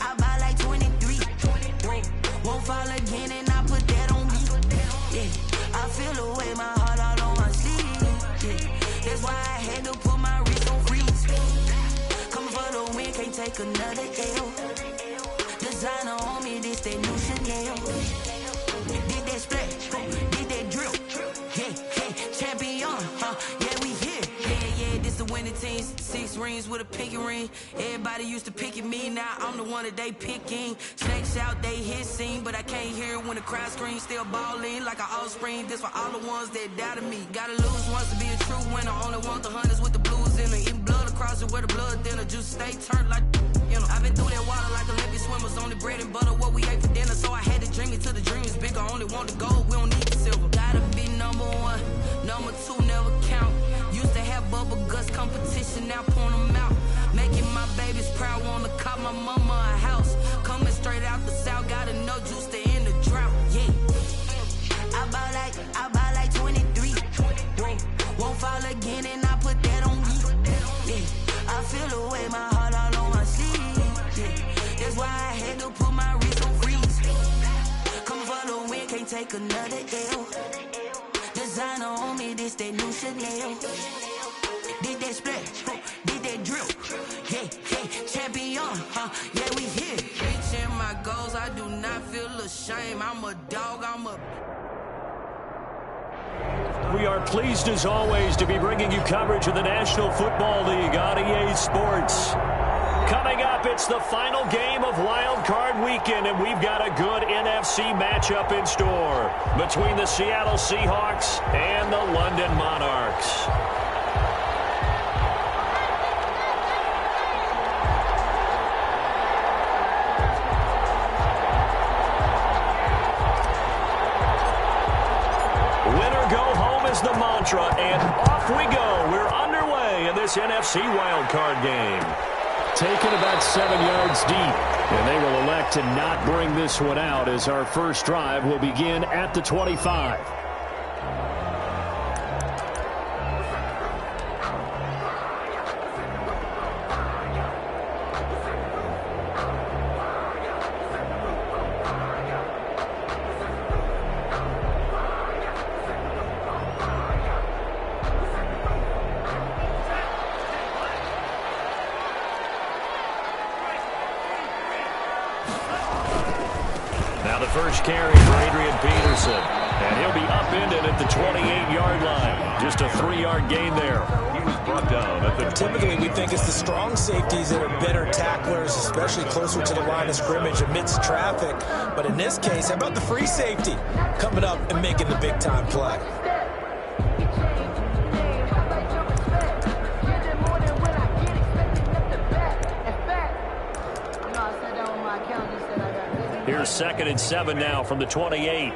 I buy like 23. Won't fall again and I put that on me. Yeah, I feel the way, my heart all on my sleeve. Yeah, that's why I had to put my wrist on freeze. Coming for the win, can't take another L. Designer on me, this that new Chanel. Did that splash, did that drill. Yeah, champion, yeah, we here. Yeah, this the winning team. 6 rings with a pinky ring. Everybody used to pick at me, now I'm the one that they picking. Snakes out, they hit scene, but I can't hear it when the crowd screams. Still ballin' like an offspring. This for all the ones that doubted me. Gotta lose once to be a true winner. Only want the hunters with the blues in it. Eating blood across it where the blood thinner. Just stay turned like, you know. I've been through that water like Olympic swimmers. Only bread and butter, what we ate for dinner. So I had to dream it till the dream is bigger. Only want the gold, we don't need the silver. Gotta be number 1, number 2 never count. Used to have bubble guts competition, now point them out. Making my babies proud, wanna cop my mama a house. Coming straight out the south, gotta know juice to end the drought. Yeah, I buy like 23. Won't fall again and I put that on me. Yeah, I feel the way, my heart all on my sleeve. Yeah, that's why I had to put my wrist on freeze. Coming for the win, can't take another L. Designer on me, this that new Chanel. Did that splash, did that drill. Yeah, champion, yeah, we here. Reaching my goals, I do not feel ashamed. I'm a dog, We are pleased as always to be bringing you coverage of the National Football League on EA Sports. Coming up, it's the final game of Wild Card Weekend, and we've got a good NFC matchup in store between the Seattle Seahawks and the London Monarchs. Winner go home is the mantra, and off we go. We're underway in this NFC Wild Card game. Taken about 7 yards deep, and they will elect to not bring this one out as our first drive will begin at the 25. First carry for Adrian Peterson, and he'll be upended at the 28-yard line. Just a 3-yard gain there. He was brought down at the Typically, we think it's the strong safeties that are better tacklers, especially closer to the line of scrimmage amidst traffic. But in this case, how about the free safety coming up and making the big-time play? Here's 2nd and 7 now from the 28.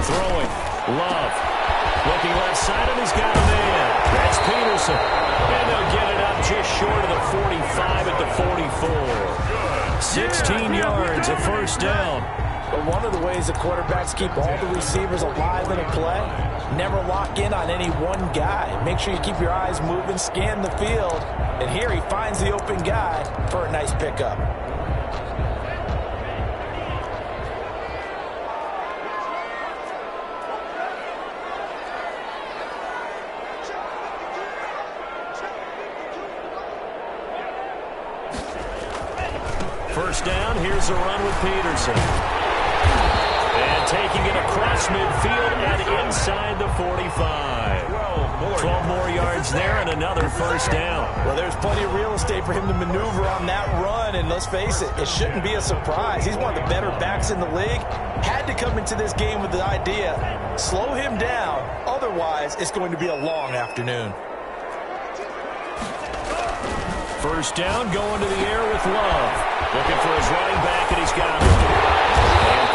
Throwing. Love. Looking left side, and he's got a man. That's Peterson. And they'll get it up just short of the 45 at the 44. 16 yards, a first down. But one of the ways the quarterbacks keep all the receivers alive in a play, never lock in on any one guy. Make sure you keep your eyes moving, scan the field. And here he finds the open guy for a nice pickup. First down, here's a run with Peterson. And taking it across midfield and inside the 45. 12 more yards there and another first down. Well, there's plenty of real estate for him to maneuver on that run, and let's face it, it shouldn't be a surprise. He's one of the better backs in the league. Had to come into this game with the idea, slow him down, otherwise it's going to be a long afternoon. First down, going to the air with Love. Looking for his running back, and he's got it. And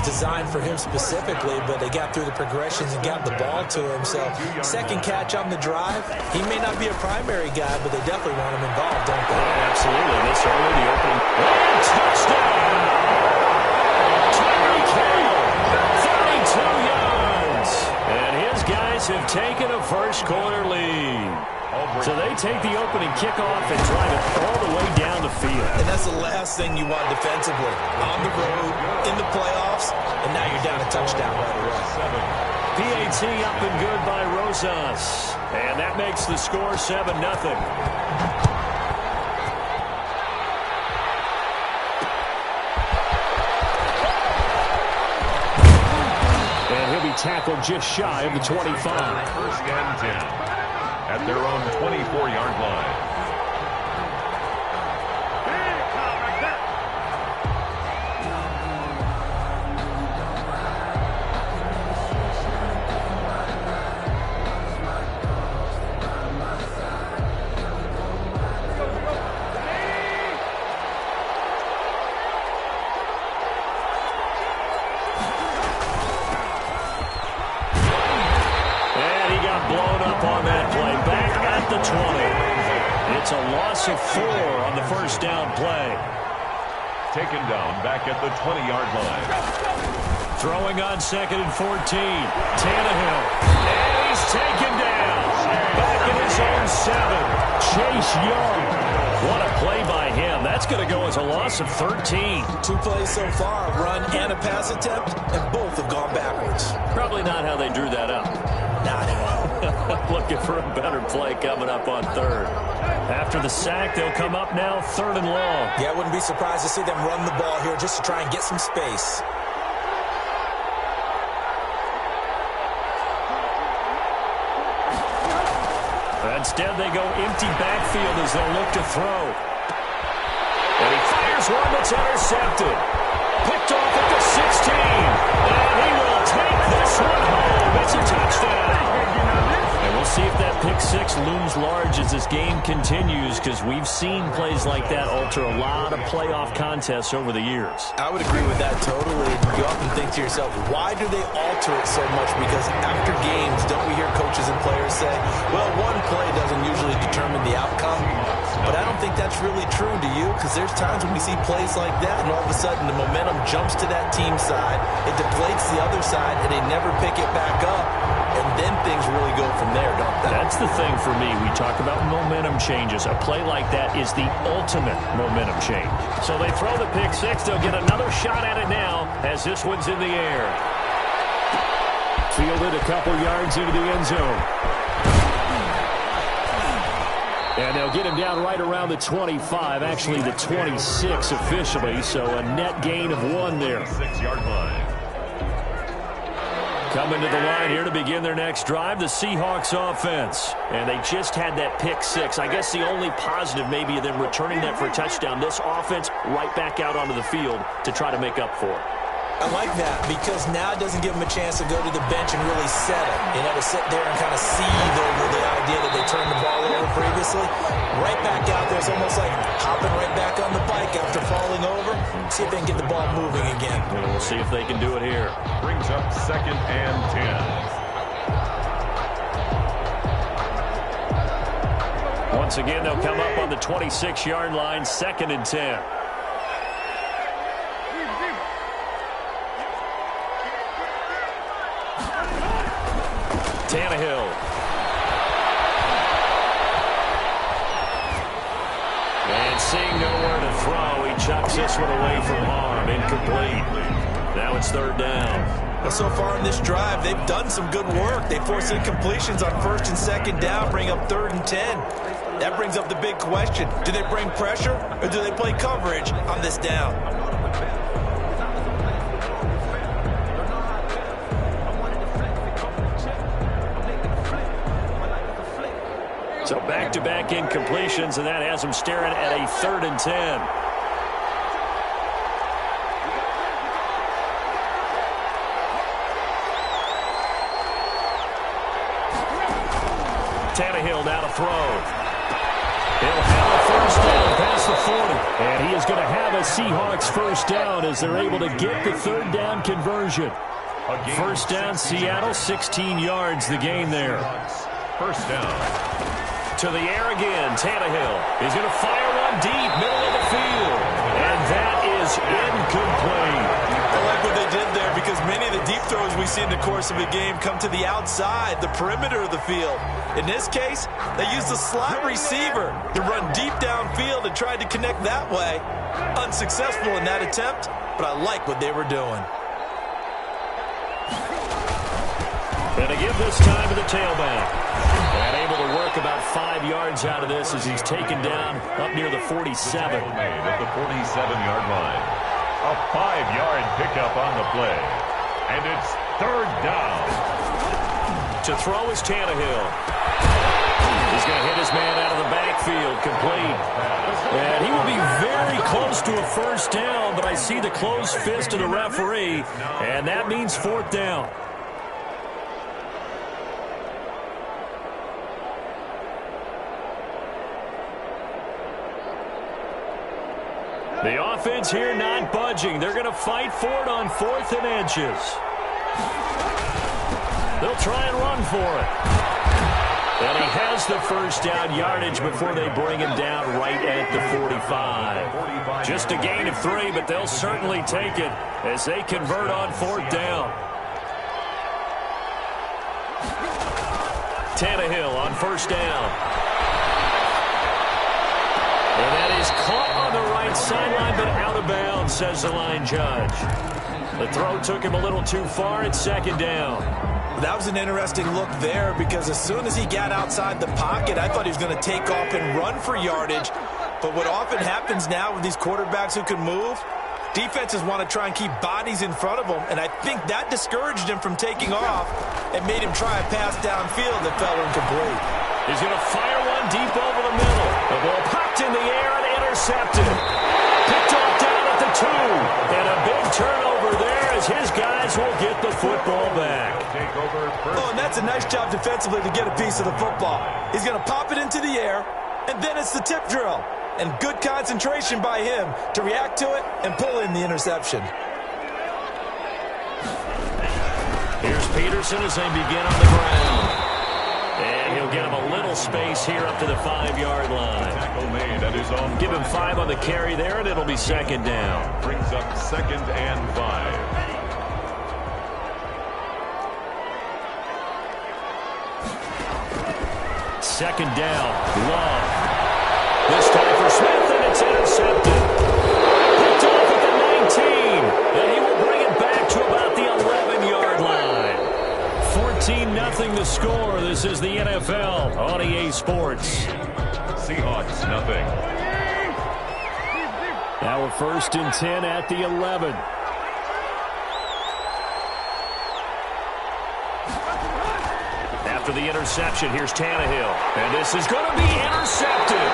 designed for him specifically, but they got through the progressions and got the ball to him. So second catch on the drive. He may not be a primary guy, but they definitely want him involved, don't they? Oh, absolutely. This early, the opening. And touchdown! Tyreek Hill, 32 yards. And his guys have taken a first-quarter lead. So they take the opening kickoff and drive it all the way down the field. And that's the last thing you want defensively. On the road, in the playoffs, and now you're down a touchdown right away. PAT up and good by Rosas. And that makes the score 7-0. And he'll be tackled just shy of the 25. First and 10 at their own 24-yard line. It's a loss of 4 on the first down play. Taken down back at the 20-yard line. Throwing on 2nd and 14. Tannehill. And he's taken down. Back in his own 7. Chase Young. What a play by him. That's going to go as a loss of 13. 2 plays so far, a run and a pass attempt, and both have gone backwards. Probably not how they drew that up. Not at all. Looking for a better play coming up on 3rd. After the sack, they'll come up now 3rd and long. Yeah, I wouldn't be surprised to see them run the ball here just to try and get some space. Instead, they go empty backfield as they'll look to throw. And he fires one that's intercepted. Picked off at the 16. And he will take this one home. It's a touchdown. And we'll see if that pick 6 looms large as this game continues, because we've seen plays like that alter a lot of playoff contests over the years. I would agree with that totally. You often think to yourself, why do they alter it so much? Because after games, don't we hear coaches and players say, well, one play doesn't usually determine the outcome. But I don't think that's really true, do you? Because there's times when we see plays like that, and all of a sudden the momentum jumps to that team side, it deflates the other side, and they never pick it back up. And then things really go from there, don't they? That's the thing for me. We talk about momentum changes. A play like that is the ultimate momentum change. So they throw the pick 6. They'll get another shot at it now as this one's in the air. Fielded a couple yards into the end zone. And they'll get him down right around the 25, actually the 26 officially, so a net gain of 1 there. 6-yard line. Coming to the line here to begin their next drive, the Seahawks offense. And they just had that pick 6. I guess the only positive maybe of them returning that for a touchdown. This offense right back out onto the field to try to make up for it. I like that because now it doesn't give them a chance to go to the bench and really settle. You know, to sit there and kind of seethe over the idea that they turned the ball over previously. Right back out there. It's almost like hopping right back on the bike after falling over. See if they can get the ball moving again. And we'll see if they can do it here. Brings up 2nd and 10. Once again, they'll come up on the 26-yard line, 2nd and 10. Tannehill. And seeing nowhere to throw, he chucks this one away from harm. Incomplete. Now it's 3rd down. Well, so far in this drive, they've done some good work. They force incompletions on 1st and 2nd down, bring up 3rd and 10. That brings up the big question. Do they bring pressure or do they play coverage on this down? So back-to-back incompletions, and that has them staring at a 3rd and 10. Tannehill now to throw. He'll have a first down past the 40. And he is going to have a Seahawks first down as they're able to get the third down conversion. First down, Seattle, 16 yards the gain there. First down. To the air again, Tannehill. He's going to fire one deep, middle of the field. And that is incomplete. I like what they did there because many of the deep throws we see in the course of a game come to the outside, the perimeter of the field. In this case, they used a slot receiver to run deep downfield and tried to connect that way. Unsuccessful in that attempt, but I like what they were doing. And to give this time to the tailback. And able to work about 5 yards out of this as he's taken down up near the 47. Made at the 47-yard line. A 5-yard pickup on the play. And it's third down. To throw is Tannehill. He's going to hit his man out of the backfield, complete. And he will be very close to a first down, but I see the closed fist of the referee, and that means fourth down. The offense here not budging. They're going to fight for it on 4th and inches. They'll try and run for it. And he has the first down yardage before they bring him down right at the 45. Just a gain of 3, but they'll certainly take it as they convert on 4th down. Tannehill on first down. And that is caught on the right sideline, but out of bounds, says the line judge. The throw took him a little too far at second down. That was an interesting look there because as soon as he got outside the pocket, I thought he was going to take off and run for yardage. But what often happens now with these quarterbacks who can move, defenses want to try and keep bodies in front of them, and I think that discouraged him from taking off and made him try a pass downfield that fell incomplete. He's going to fire one deep over the middle. The ball popped in the air and intercepted. Picked off down at the 2. And a big turnover there as his guys will get the football back. Oh, and that's a nice job defensively to get a piece of the football. He's going to pop it into the air, and then it's the tip drill. And good concentration by him to react to it and pull in the interception. Here's Peterson as they begin on the ground. And he'll get him a little space here up to the 5-yard line. Tackle made at his own. Give him 5 on the carry there, and it'll be second down. Brings up 2nd and 5. Second down, Love. This time for Smith, and it's intercepted. Picked off at the 19, and he will bring it back to about the 11-yard line. 14-0 the score. This is the NFL on EA Sports. Seahawks, nothing. Now a 1st and 10 at the 11. After the interception, here's Tannehill. And this is going to be intercepted.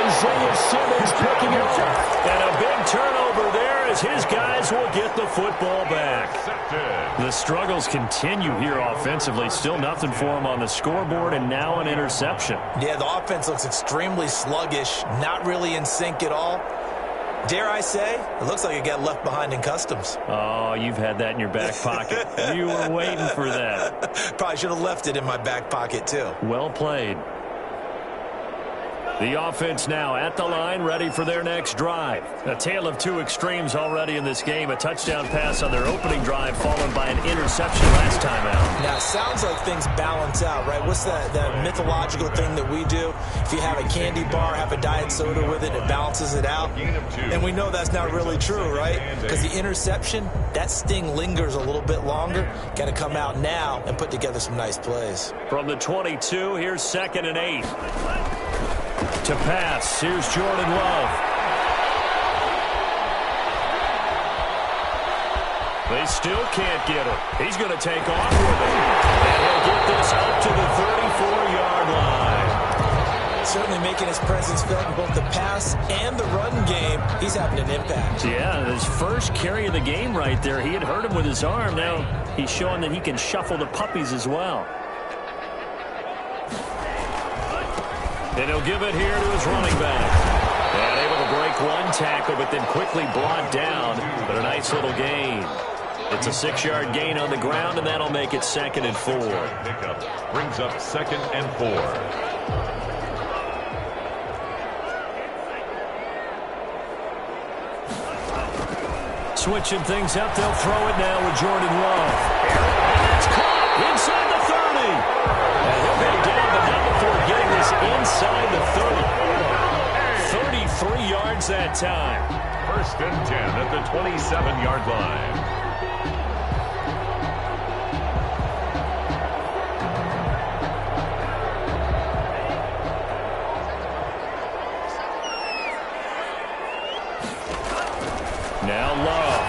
Isaiah Simmons picking it up. And a big turnover there as his guys will get the football back. The struggles continue here offensively. Still nothing for him on the scoreboard, and now an interception. Yeah, the offense looks extremely sluggish, not really in sync at all. Dare I say, it looks like it got left behind in customs. Oh, you've had that in your back pocket. You were waiting for that. Probably should have left it in my back pocket, too. Well played. The offense now at the line, ready for their next drive. A tale of 2 extremes already in this game. A touchdown pass on their opening drive, followed by an interception last time out. Now, it sounds like things balance out, right? What's that mythological thing that we do? If you have a candy bar, have a diet soda with it, it balances it out. And we know that's not really true, right? Because the interception, that sting lingers a little bit longer. Got to come out now and put together some nice plays. From the 22, here's 2nd and 8. To pass, here's Jordan Love. They still can't get him. He's going to take off with it. And he'll get this up to the 34-yard line. Certainly making his presence felt in both the pass and the run game. He's having an impact. Yeah, his first carry of the game right there. He had hurt him with his arm. Now he's showing that he can shuffle the puppies as well. And he'll give it here to his running back. And able to break one tackle, but then quickly brought down. But a nice little gain. It's a 6-yard gain on the ground, and that'll make it 2nd and 4. Pickup brings up 2nd and 4. Switching things up, they'll throw it now with Jordan Love. And it's caught inside the 30. And he'll go down, but not before getting this inside the 30. 33 yards that time. 1st and 10 at the 27-yard line. Now Love.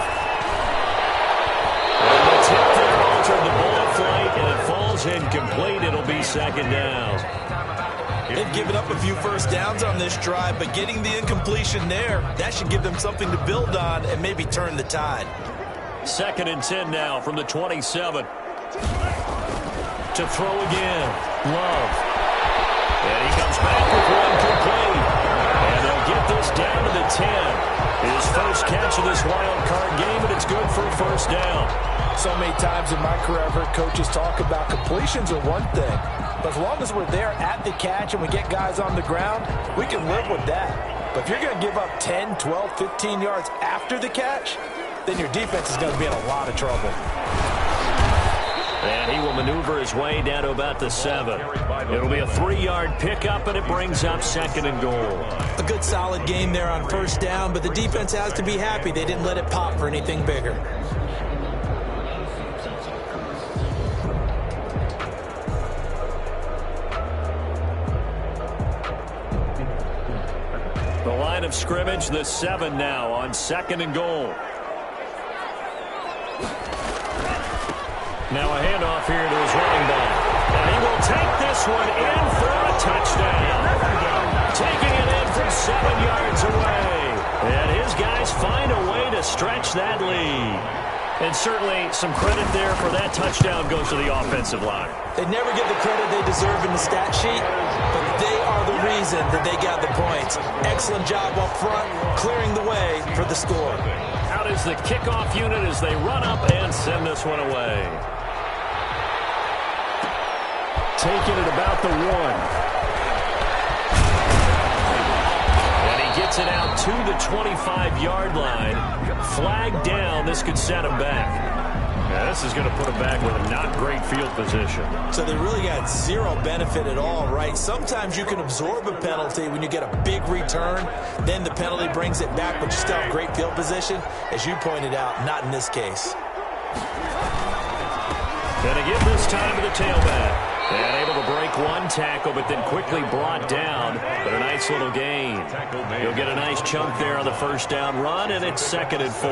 And the tip there altered the ball flight, and it falls incomplete. It'll be 2nd down. They've given up a few first downs on this drive, but getting the incompletion there, that should give them something to build on and maybe turn the tide. 2nd and 10 now from the 27. To throw again. Love. And he comes back with one complete. And they'll get this down to the 10. His first catch of this wild card game, and it's good for a 1st down. So many times in my career, I've heard coaches talk about completions are one thing. But as long as we're there at the catch and we get guys on the ground, we can live with that. But if you're going to give up 10, 12, 15 yards after the catch, then your defense is going to be in a lot of trouble. And he will maneuver his way down to about the 7. It'll be a 3-yard pickup, and it brings up 2nd and goal. A good solid game there on 1st down, but the defense has to be happy they didn't let it pop for anything bigger. The line of scrimmage, the 7 now on 2nd and goal. Now a handoff here to his running back. And he will take this one in for a touchdown. Taking it in from 7 yards away. And his guys find a way to stretch that lead. And certainly some credit there for that touchdown goes to the offensive line. They never get the credit they deserve in the stat sheet, but they are the reason that they got the points. Excellent job up front, clearing the way for the score. Out is the kickoff unit as they run up and send this one away. Taking it about the 1. And he gets it out to the 25-yard line. Flag down. This could set him back. Now, this is going to put him back with a not great field position. So they really got zero benefit at all, right? Sometimes you can absorb a penalty when you get a big return. Then the penalty brings it back, but you still have great field position. As you pointed out, not in this case. Going to give this time to the tailback. And able to break one tackle, but then quickly brought down. But a nice little gain. He'll get a nice chunk there on the 1st down run, and it's 2nd and 4.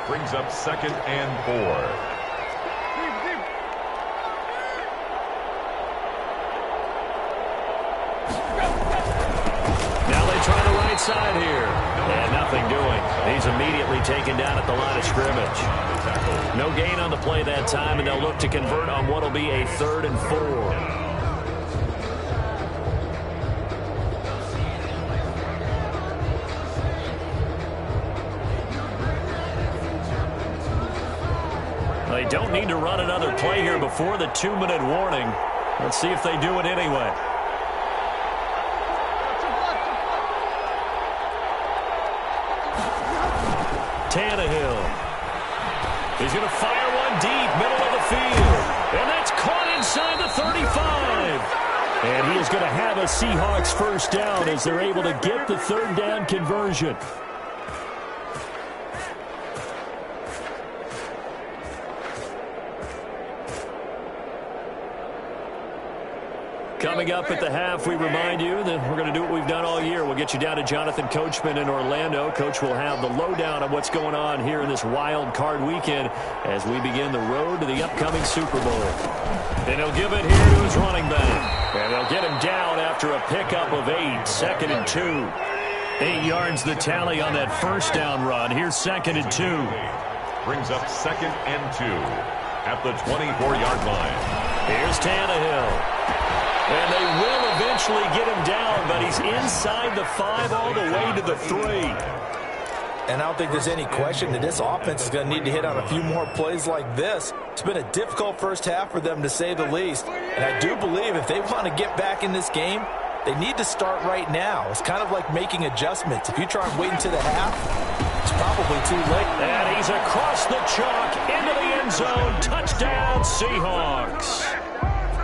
Brings up 2nd and 4. Now they try the right side here. And nothing doing. He's immediately taken down at the line of scrimmage. No gain on the play that time, and they'll look to convert on what will be a 3rd and 4. They don't need to run another play here before the 2-minute warning. Let's see if they do it anyway. Tannehill. He's going to fire one deep, middle of the field. And that's caught inside the 35. And he is going to have a Seahawks 1st down as they're able to get the 3rd down conversion. Coming up at the half, we remind you that we're going to do what we've done all year. We'll get you down to Jonathan Coachman in Orlando. Coach will have the lowdown on what's going on here in this wild card weekend as we begin the road to the upcoming Super Bowl. And he'll give it here to his running back. And they'll get him down after a pickup of 8, 2nd and 2. 8 yards the tally on that 1st down run. Here's 2nd and 2. Brings up 2nd and 2 at the 24-yard line. Here's Tannehill. And they will eventually eventually get him down, but he's inside the 5 all the way to the 3. And I don't think there's any question that this offense is going to need to hit on a few more plays like this. It's been a difficult first half for them, to say the least. And I do believe if they want to get back in this game, they need to start right now. It's kind of like making adjustments. If you try and wait until the half, it's probably too late. And he's across the chalk into the end zone. Touchdown, Seahawks.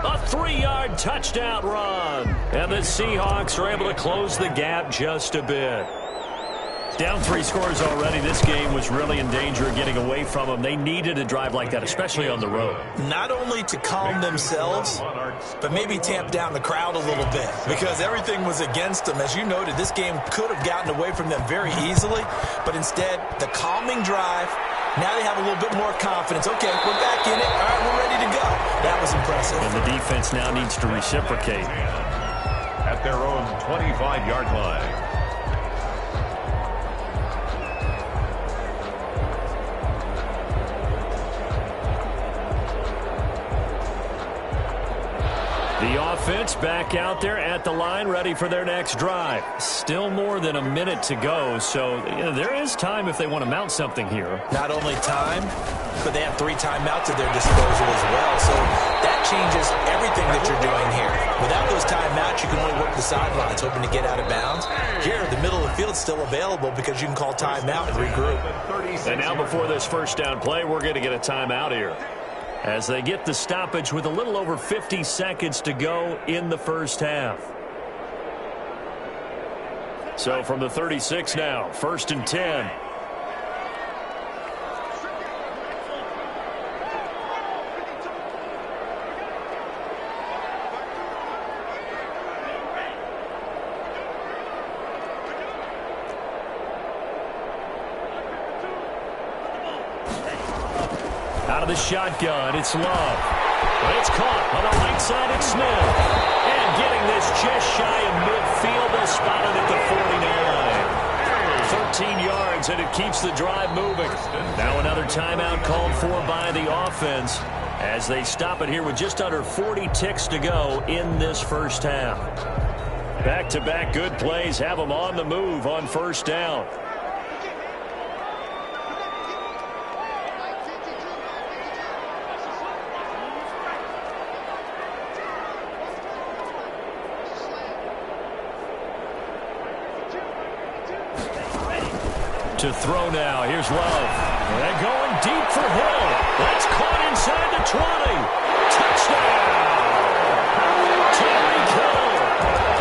A 3-yard touchdown run. And the Seahawks are able to close the gap just a bit. Down 3 scores already. This game was really in danger of getting away from them. They needed a drive like that, especially on the road. Not only to calm themselves, but maybe tamp down the crowd a little bit, because everything was against them. As you noted, this game could have gotten away from them very easily, but instead, the calming drive, now they have a little bit more confidence. Okay, we're back in it. All right, we're ready to go. That was impressive. And the defense now needs to reciprocate. At their own 25-yard line. The offense back out there at the line, ready for their next drive. Still more than a minute to go, so there is time if they want to mount something here. Not only time, but they have 3 timeouts at their disposal as well, so that changes everything that you're doing here. Without those timeouts, you can only work the sidelines, hoping to get out of bounds. Here, the middle of the field is still available because you can call timeout and regroup. And now before this first down play, we're going to get a timeout here, as they get the stoppage with a little over 50 seconds to go in the first half. So from the 36 now, 1st and 10. Out of the shotgun, it's Love. But it's caught on the right side, it's Smith. And getting this just shy of midfield, they'll spot it at the 49. 13 yards, and it keeps the drive moving. Now another timeout called for by the offense, as they stop it here with just under 40 ticks to go in this first half. Back-to-back good plays have them on the move on first down. To throw now. Here's Love. And going deep for Hill. That's caught inside the 20. Touchdown! Tyreek Hill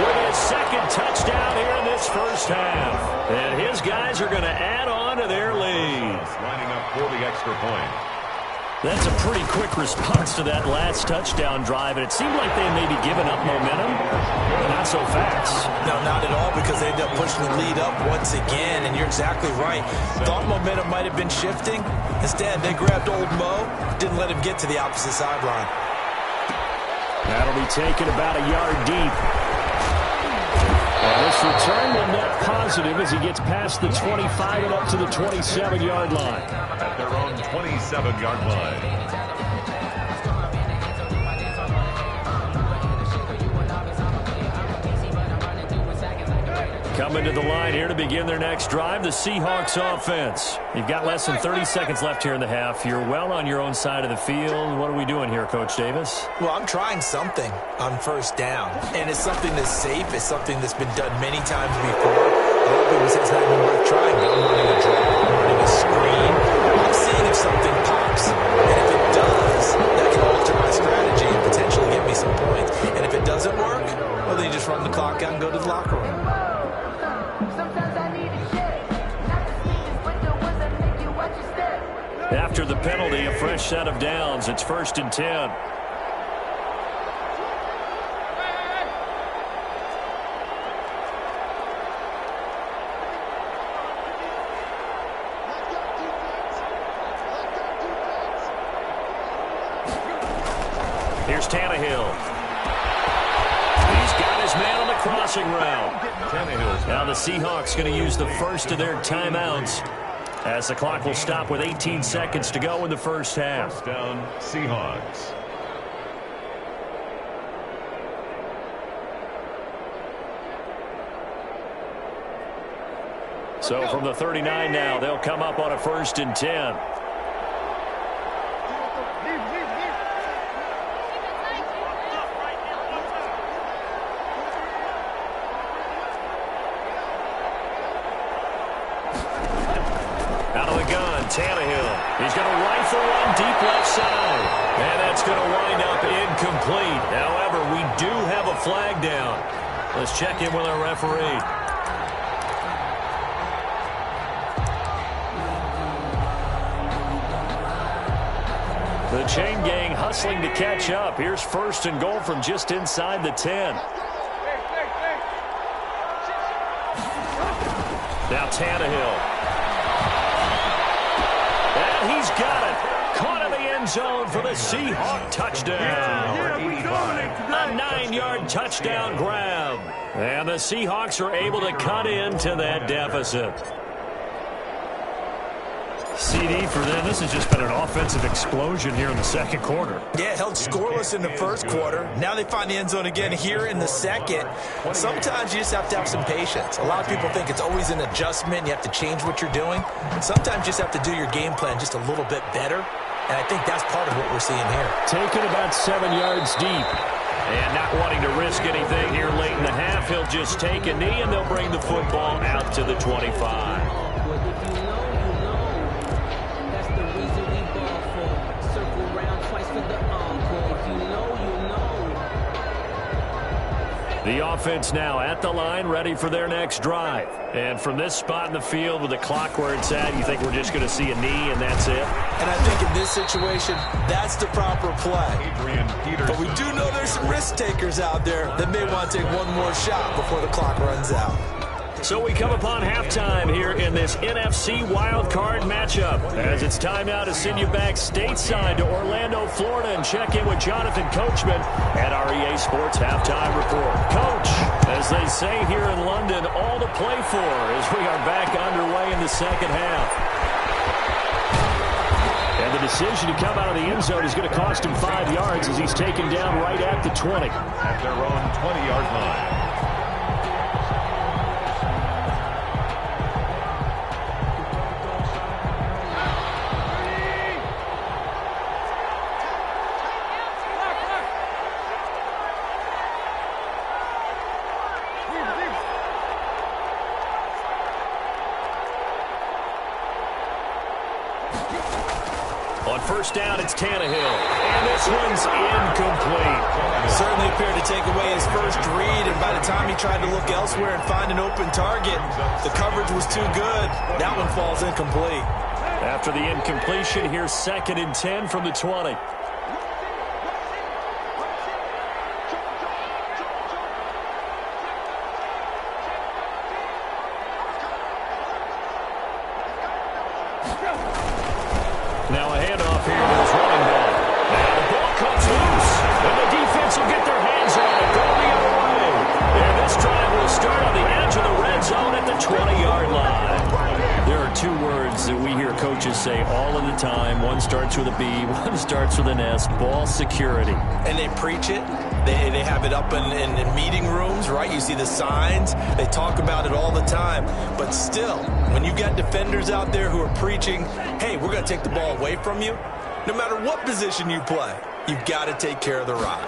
with his second touchdown here in this first half. And his guys are going to add on to their lead. Lining up for the extra point. That's a pretty quick response to that last touchdown drive, and it seemed like they maybe given up momentum. Not so fast. No, not at all, because they ended up pushing the lead up once again, and you're exactly right. Thought momentum might have been shifting. Instead, they grabbed old Mo, didn't let him get to the opposite sideline. That'll be taken about a yard deep. And this return will net positive as he gets past the 25 and up to the 27-yard line. At their own 27-yard line. Coming to the line here to begin their next drive, the Seahawks offense. You've got less than 30 seconds left here in the half. You're well on your own side of the field. What are we doing here, Coach Davis? Well, I'm trying something on first down, and it's something that's safe. It's something that's been done many times before. A lot of people say it's not even worth trying, but I'm running a draw, I'm running a screen. I'm seeing if something pops, and if it does, that can alter my strategy and potentially get me some points. And if it doesn't work, well, then you just run the clock out and go to the locker room. After the penalty, a fresh set of downs. It's 1st and 10. Here's Tannehill. He's got his man on the crossing route. Now the Seahawks going to use the first of their timeouts, as the clock will stop with 18 seconds to go in the first half. First down, Seahawks. So from the 39 now, they'll come up on a 1st and 10. Out of the gun, Tannehill. He's going to rifle one deep left side. And that's going to wind up incomplete. However, we do have a flag down. Let's check in with our referee. The chain gang hustling to catch up. Here's 1st and goal from just inside the 10. Now Tannehill. And he's got it. Caught in the end zone for the Seahawk touchdown. A 9-yard touchdown grab. And the Seahawks are able to cut into that deficit. CD for them. This has just been an offensive explosion here in the second quarter. Yeah, held scoreless in the first quarter. Now they find the end zone again here in the second. Sometimes you just have to have some patience. A lot of people think it's always an adjustment. You have to change what you're doing. Sometimes you just have to do your game plan just a little bit better. And I think that's part of what we're seeing here. Taken about 7 yards deep. And not wanting to risk anything here late in the half, he'll just take a knee and they'll bring the football out to the 25. The offense now at the line, ready for their next drive. And from this spot in the field with the clock where it's at, you think we're just going to see a knee and that's it? And I think in this situation, that's the proper play. But we do know there's some risk takers out there that may want to take one more shot before the clock runs out. So we come upon halftime here in this NFC wildcard matchup. As it's time now to send you back stateside to Orlando, Florida, and check in with Jonathan Coachman at our EA Sports Halftime Report. Coach, as they say here in London, all to play for as we are back underway in the second half. And the decision to come out of the end zone is going to cost him 5 yards as he's taken down right at the 20. At their own 20-yard line. On 1st down, it's Tannehill. And this one's incomplete. Certainly appeared to take away his first read, and by the time he tried to look elsewhere and find an open target, the coverage was too good. That one falls incomplete. After the incompletion, here's 2nd and 10 from the 20. Now a handoff here to his running back. Now the ball comes loose, and the defense will get their hands on it, going the other way. And this drive will start on the edge of the red zone at the 20-yard line. There are 2 words that we hear coaches say all of the time. One starts with a B, one starts with an S, ball security. And they preach it. They have it up in meeting rooms, right? You see the signs. They talk about it all the time. But still, when you've got defenders out there who are preaching, hey, we're going to take the ball away from you, no matter what position you play, you've got to take care of the rock.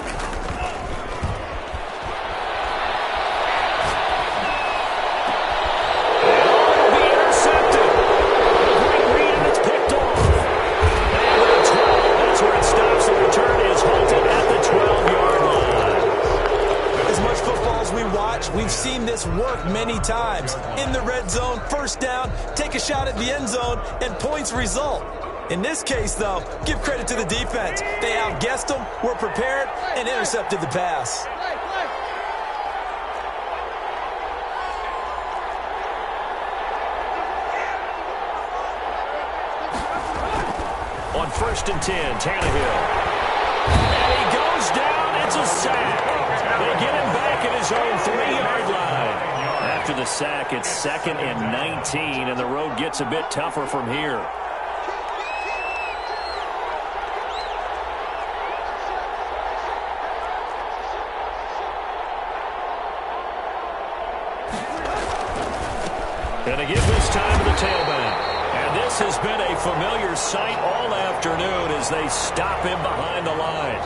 We've seen this work many times. In the red zone, 1st down, take a shot at the end zone, and points result. In this case, though, give credit to the defense. They outguessed them, were prepared, and intercepted the pass. On 1st and 10, Tannehill. And he goes down. It's a sack. They get him back at his own 3-yard line. After the sack, it's 2nd and 19, and the road gets a bit tougher from here. And to give this time to the tailback. And this has been a familiar sight all afternoon as they stop him behind the line.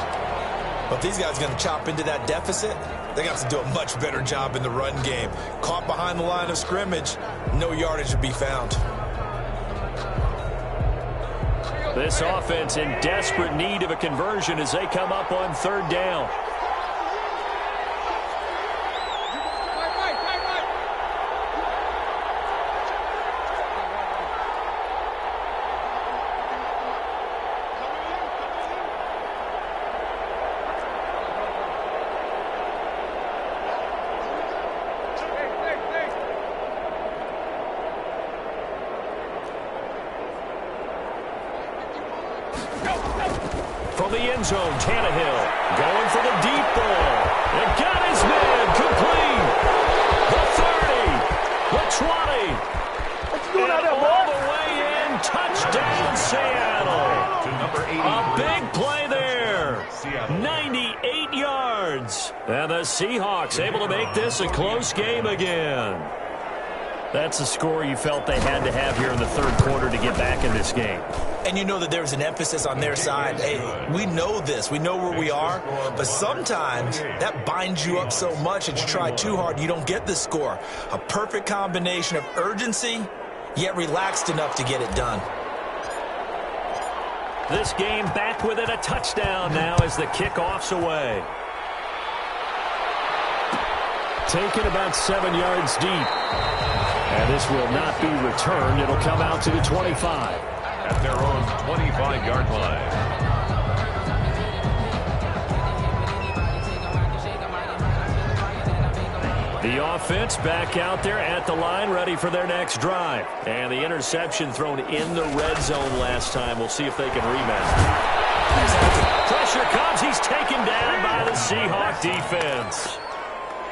But if these guys are going to chop into that deficit, they got to do a much better job in the run game. Caught behind the line of scrimmage, no yardage to be found. This offense in desperate need of a conversion as they come up on third down. From the end zone, Tannehill going for the deep ball. And got his man complete. The 30, the 20. And all the way in. Touchdown, Seattle. To number 80. A big play there. 98 yards. And the Seahawks able to make this a close game again. That's a score you felt they had to have here in the third quarter to get back in this game. And you know that there's an emphasis on their side. Hey, we know this. We know where we are. But sometimes that binds you up so much that you try too hard, you don't get the score. A perfect combination of urgency, yet relaxed enough to get it done. This game back with it, a touchdown now as the kickoff's away. Taken about 7 yards deep. And this will not be returned. It'll come out to the 25. At their own 25-yard line. The offense back out there at the line, ready for their next drive. And the interception thrown in the red zone last time. We'll see if they can rebound. Pressure comes. He's taken down by the Seahawk defense.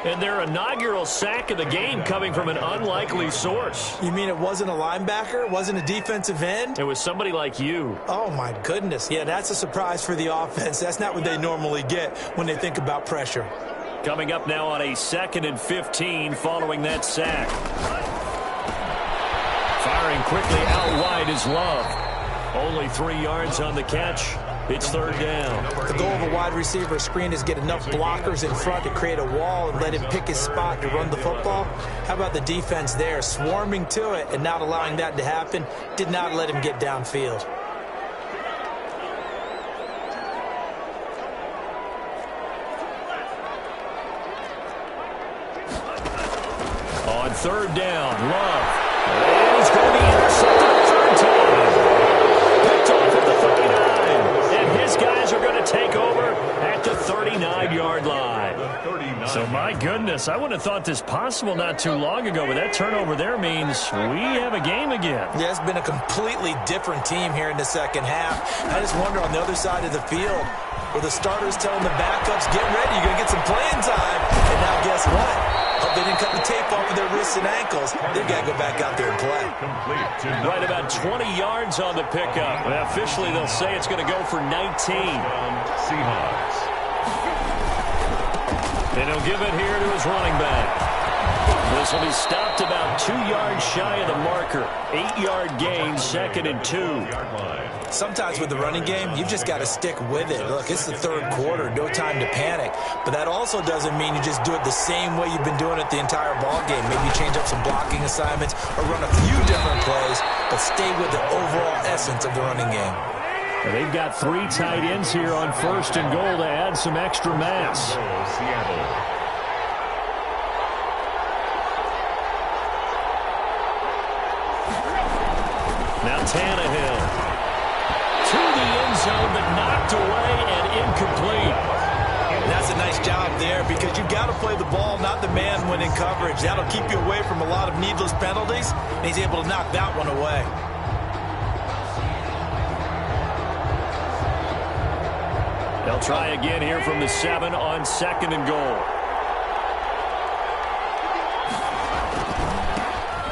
And their inaugural sack of the game coming from an unlikely source. You mean it wasn't a linebacker? It wasn't a defensive end? It was somebody like you. Oh, my goodness. Yeah, that's a surprise for the offense. That's not what they normally get when they think about pressure. Coming up now on a 2nd and 15 following that sack. Firing quickly out wide is Love. Only 3 yards on the catch. It's third down. The goal of a wide receiver screen is get enough blockers in front to create a wall and let him pick his spot to run the football. How about the defense there, swarming to it and not allowing that to happen? Did not let him get downfield. On third down, Love. And he's going to be intercepted the third time. Picked off at the 39. And his guys are going to take over at the 39-yard line. So, my goodness, I wouldn't have thought this possible not too long ago, but that turnover there means we have a game again. Yeah, it's been a completely different team here in the second half. I just wonder on the other side of the field, where the starters telling the backups, get ready, you're going to get some playing time. And now guess what? Hope they didn't cut the tape off of their wrists and ankles. They've got to go back out there and play. Right about 20 yards on the pickup. And officially, they'll say it's going to go for 19. Seahawks. And he'll give it here to his running back. This will be stopped about 2 yards shy of the marker. 8-yard gain, 2nd and 2. Sometimes with the running game, you've just got to stick with it. Look, it's the third quarter, no time to panic. But that also doesn't mean you just do it the same way you've been doing it the entire ball game. Maybe you change up some blocking assignments or run a few different plays, but stay with the overall essence of the running game. And they've got 3 tight ends here on 1st and goal to add some extra mass. Seattle. Now Tannehill to the end zone, but knocked away and incomplete. And that's a nice job there because you've got to play the ball, not the man when in coverage. That'll keep you away from a lot of needless penalties, and he's able to knock that one away. They'll try again here from the 7 on 2nd and goal.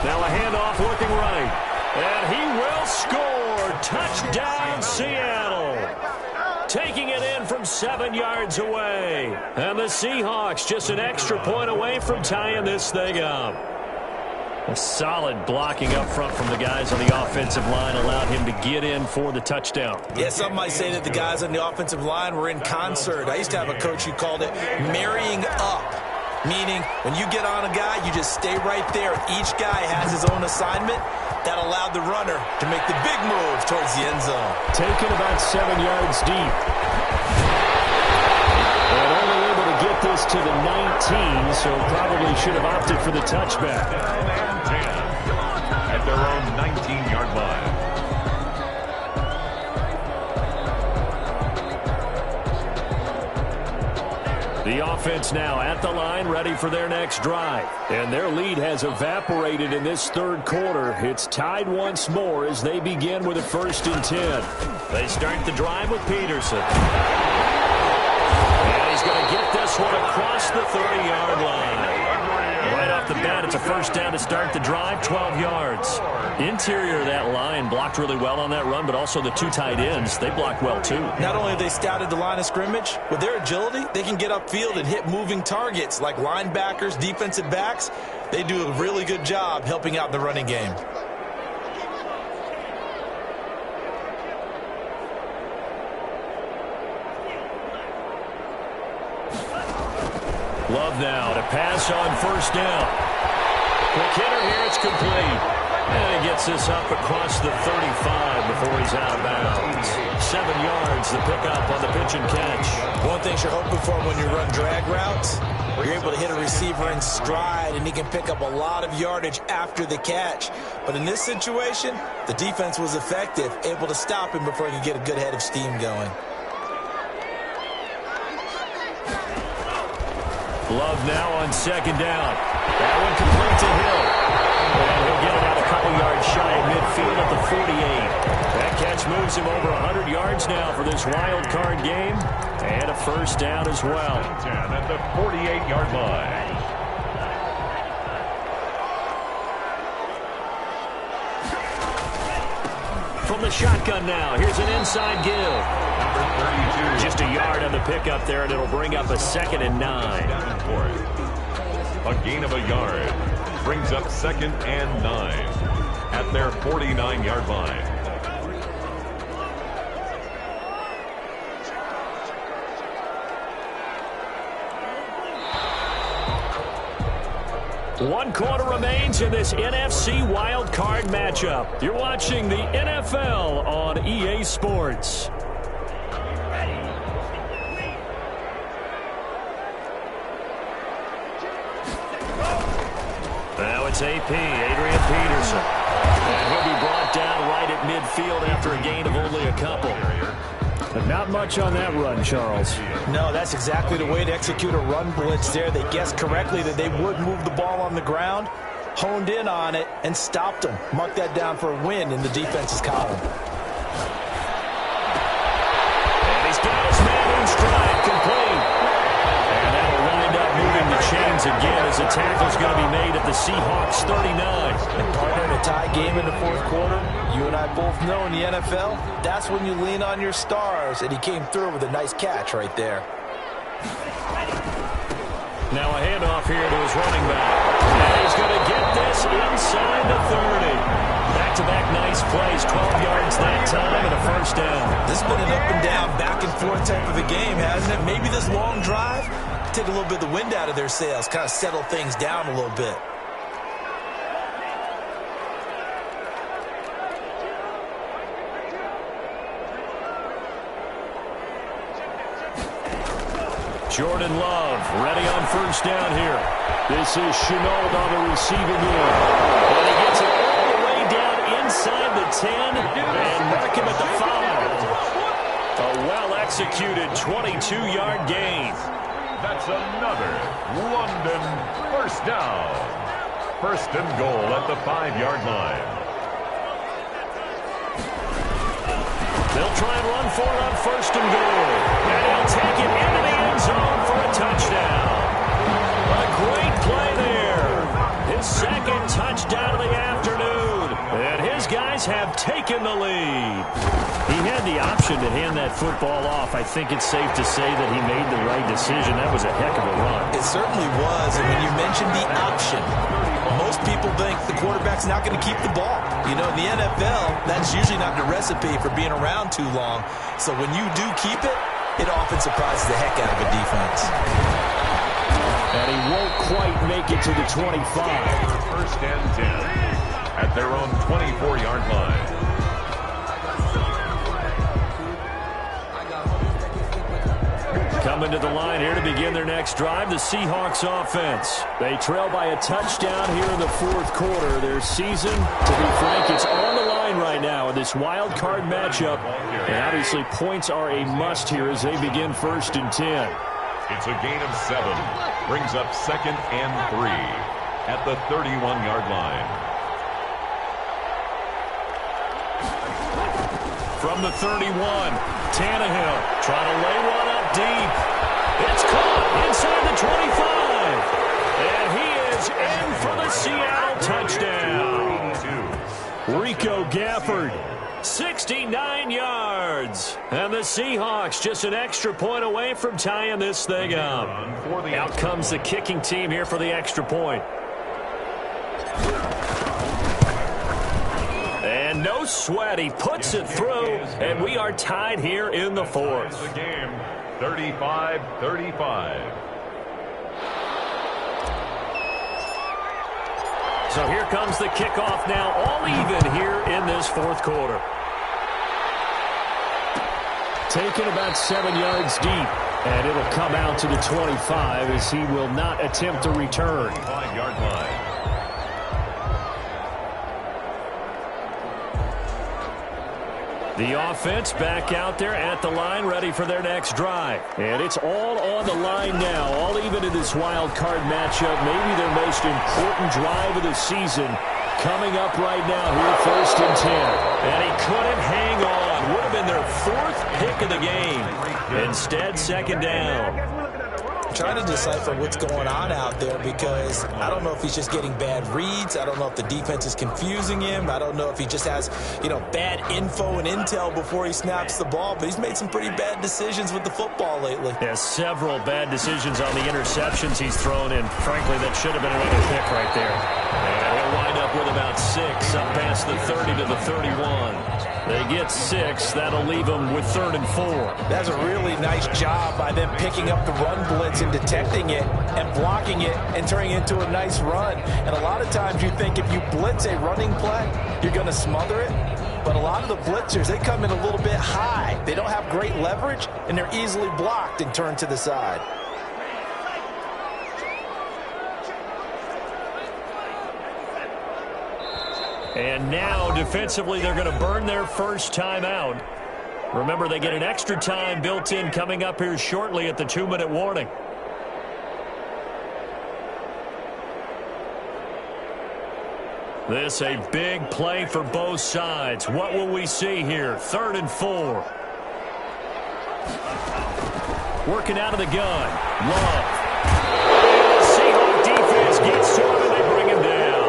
Now a handoff looking right. And he will score. Touchdown, Seattle. Taking it in from 7 yards away. And the Seahawks just an extra point away from tying this thing up. A solid blocking up front from the guys on the offensive line allowed him to get in for the touchdown. Yeah, some might say that the guys on the offensive line were in concert. I used to have a coach who called it marrying up, meaning when you get on a guy, you just stay right there. Each guy has his own assignment. That allowed the runner to make the big move towards the end zone. Taken about 7 yards deep. And only able to get this to the 19, so probably should have opted for the touchback. And 10 at their own 19-yard line. The offense now at the line, ready for their next drive. And their lead has evaporated in this third quarter. It's tied once more as they begin with a 1st and 10. They start the drive with Peterson. And he's going to get this one across the 30-yard line. Right off the bat, it's a 1st down to start the drive, 12 yards. Interior of that line blocked really well on that run, but also the 2 tight ends, they blocked well too. Not only have they scouted the line of scrimmage, with their agility, they can get upfield and hit moving targets like linebackers, defensive backs. They do a really good job helping out the running game. Love now to pass on 1st down. Quick hitter here, it's complete. And he gets this up across the 35 before he's out of bounds. 7 yards, the pickup on the pitch and catch. One thing you're hoping for when you run drag routes, you're able to hit a receiver in stride, and he can pick up a lot of yardage after the catch. But in this situation, the defense was effective, able to stop him before he could get a good head of steam going. Love now on 2nd down. That one complete to Hill. And he'll get it out a couple yards shy of midfield at the 48. That catch moves him over 100 yards now for this wild card game. And a 1st down as well. 10 at the 48-yard line. From the shotgun now, here's an inside give. Number 32. Just a yard on the pickup there, and it'll bring up a 2nd and 9. A gain of a yard brings up 2nd and 9 at their 49-yard line. One quarter remains in this NFC wild card matchup. You're watching the NFL on EA Sports. Now it's AP, Adrian Peterson. And he'll be brought down right at midfield after a gain of only a couple. But not much on that run, Charles. No, that's exactly the way to execute a run blitz there. They guessed correctly that they would move the ball on the ground, honed in on it, and stopped them. Mark that down for a win in the defense's column. And he's got his man in stride, complete. And that'll wind up moving the chains again as the tackle's going to be made at the Seahawks 39. And partner, in a tie game in the 4th quarter, you and I both know in the NFL, that's when you lean on your stars, and he came through with a nice catch right there. Now a handoff here to his running back. And he's going to get this inside the 30. Back-to-back nice plays, 12 yards that time, and a 1st down. This has been an up-and-down, back-and-forth type of a game, hasn't it? Maybe this long drive, take a little bit of the wind out of their sails, kind of settle things down a little bit. Jordan Love ready on 1st down here. This is Chenault on the receiving end. And he gets it all the way down inside the 10 and mark him at the 5. A well-executed 22-yard gain. That's another London 1st down. 1st and goal at the 5-yard line. They'll try and run for it on 1st and goal. And he'll take it into the end zone for a touchdown. A great play there. His 2nd touchdown of the afternoon. And his guys have taken the lead. He had the option to hand that football off. I think it's safe to say that he made the right decision. That was a heck of a run. It certainly was. And when you mentioned the option, most people people think the quarterback's not going to keep the ball. You know, in the NFL, that's usually not the recipe for being around too long. So when you do keep it, it often surprises the heck out of a defense. And he won't quite make it to the 25. First and 10 at their own 24-yard line. Coming to the line here to begin their next drive, the Seahawks offense. They trail by a touchdown here in the fourth quarter. Their season, to be frank, it's on the line right now in this wild card matchup. And obviously points are a must here as they begin first and 10. It's a gain of 7. Brings up second and 3 at the 31-yard line. From the 31, Tannehill trying to lay one up deep. It's caught inside the 25. And he is in for the Seattle touchdown. Rico Gafford, 69 yards. And the Seahawks just an extra point away from tying this thing up. Out comes the kicking team here for the extra point. And no sweat, he puts it through, and we are tied here in the fourth. The game, 35-35. So here comes the kickoff now, all even here in this fourth quarter. Taken about 7 yards deep, and it'll come out to the 25 as he will not attempt to return. 5-yard line. The offense back out there at the line, ready for their next drive. And it's all on the line now, all even in this wild card matchup. Maybe their most important drive of the season coming up right now here, first and 10. And he couldn't hang on. Would have been their fourth pick of the game. Instead, second down. Trying to decipher what's going on out there because I don't know if he's just getting bad reads. I don't know if the defense is confusing him. I don't know if he just has, bad info and intel before he snaps the ball. But he's made some pretty bad decisions with the football lately. Yeah, several bad decisions on the interceptions he's thrown in. Frankly, that should have been another pick right there. And he'll wind up with about 6 up past the 30 to the 31. They get 6. That'll leave them with 3rd and 4. That's a really nice job by them picking up the run blitz and detecting it and blocking it and turning it into a nice run. And a lot of times you think if you blitz a running play, you're going to smother it. But a lot of the blitzers, they come in a little bit high. They don't have great leverage, and they're easily blocked and turned to the side. And now, defensively, they're going to burn their first time out. Remember, they get an extra time built in coming up here shortly at the 2-minute warning. This a big play for both sides. What will we see here? 3rd and 4. Working out of the gun. Love. And the Seahawks defense gets to him and they bring him down.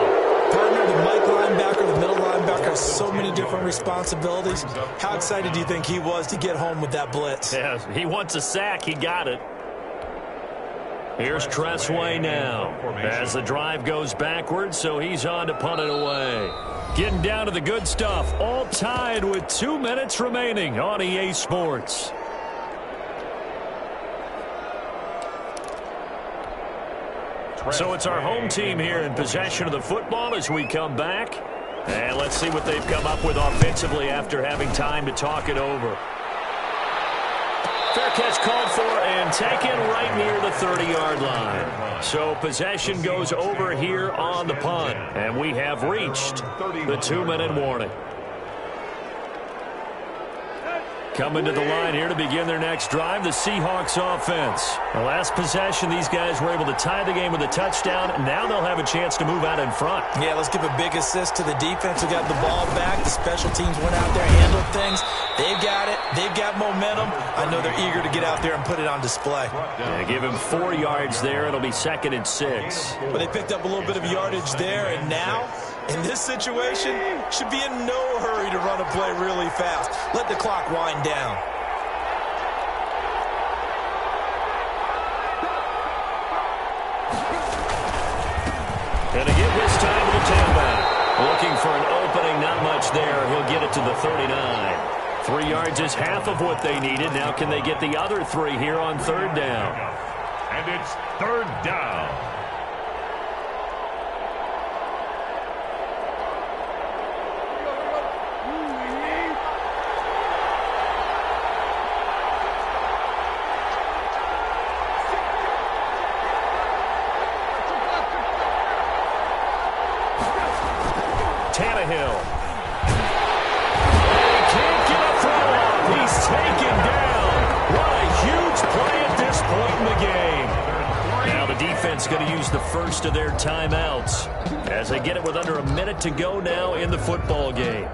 Partner, the Mike linebacker, the middle linebacker has so many different responsibilities. How excited do you think he was to get home with that blitz? Yeah, he wants a sack. He got it. Here's Tressway now as the drive goes backwards, so he's on to punt it away. Getting down to the good stuff, all tied with 2 minutes remaining on EA Sports. So it's our home team here in possession of the football as we come back. And let's see what they've come up with offensively after having time to talk it over. Fair catch called for and taken right near the 30-yard line. So possession goes over here on the punt. And we have reached the 2-minute warning. Coming to the line here to begin their next drive, the Seahawks offense. The last possession, these guys were able to tie the game with a touchdown. Now they'll have a chance to move out in front. Yeah, let's give a big assist to the defense who got the ball back. The special teams went out there, handled things. They've got it. They've got momentum. I know they're eager to get out there and put it on display. Yeah, give him 4 yards there. It'll be 2nd and 6. But they picked up a little bit of yardage there, and now, in this situation, should be in no hurry to run a play really fast. Let the clock wind down. And to give this time to the handout. Looking for an opening, not much there. He'll get it to the 39. 3 yards is half of what they needed. Now can they get the other 3 here on third down? And it's third down. Tannehill. They can't get a throw off. He's taken down. What a huge play at this point in the game. Now the defense going to use the first of their timeouts as they get it with under a minute to go now in the football game.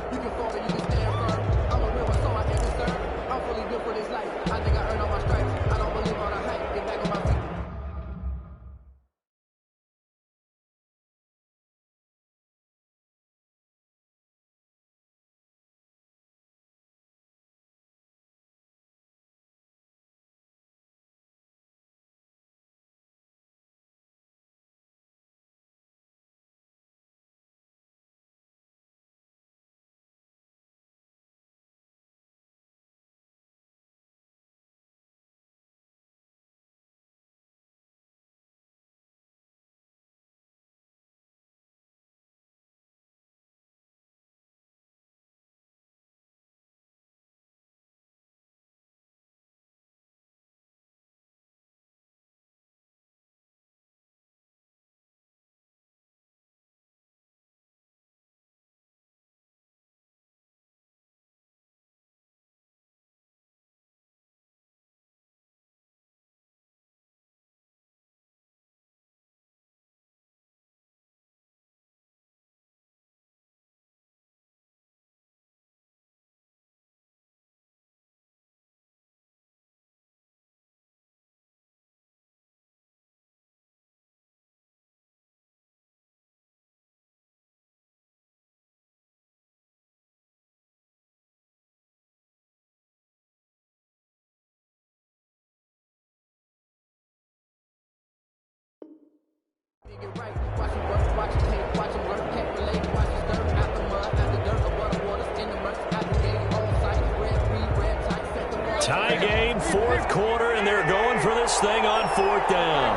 Tie game, fourth quarter, and they're going for this thing on fourth down.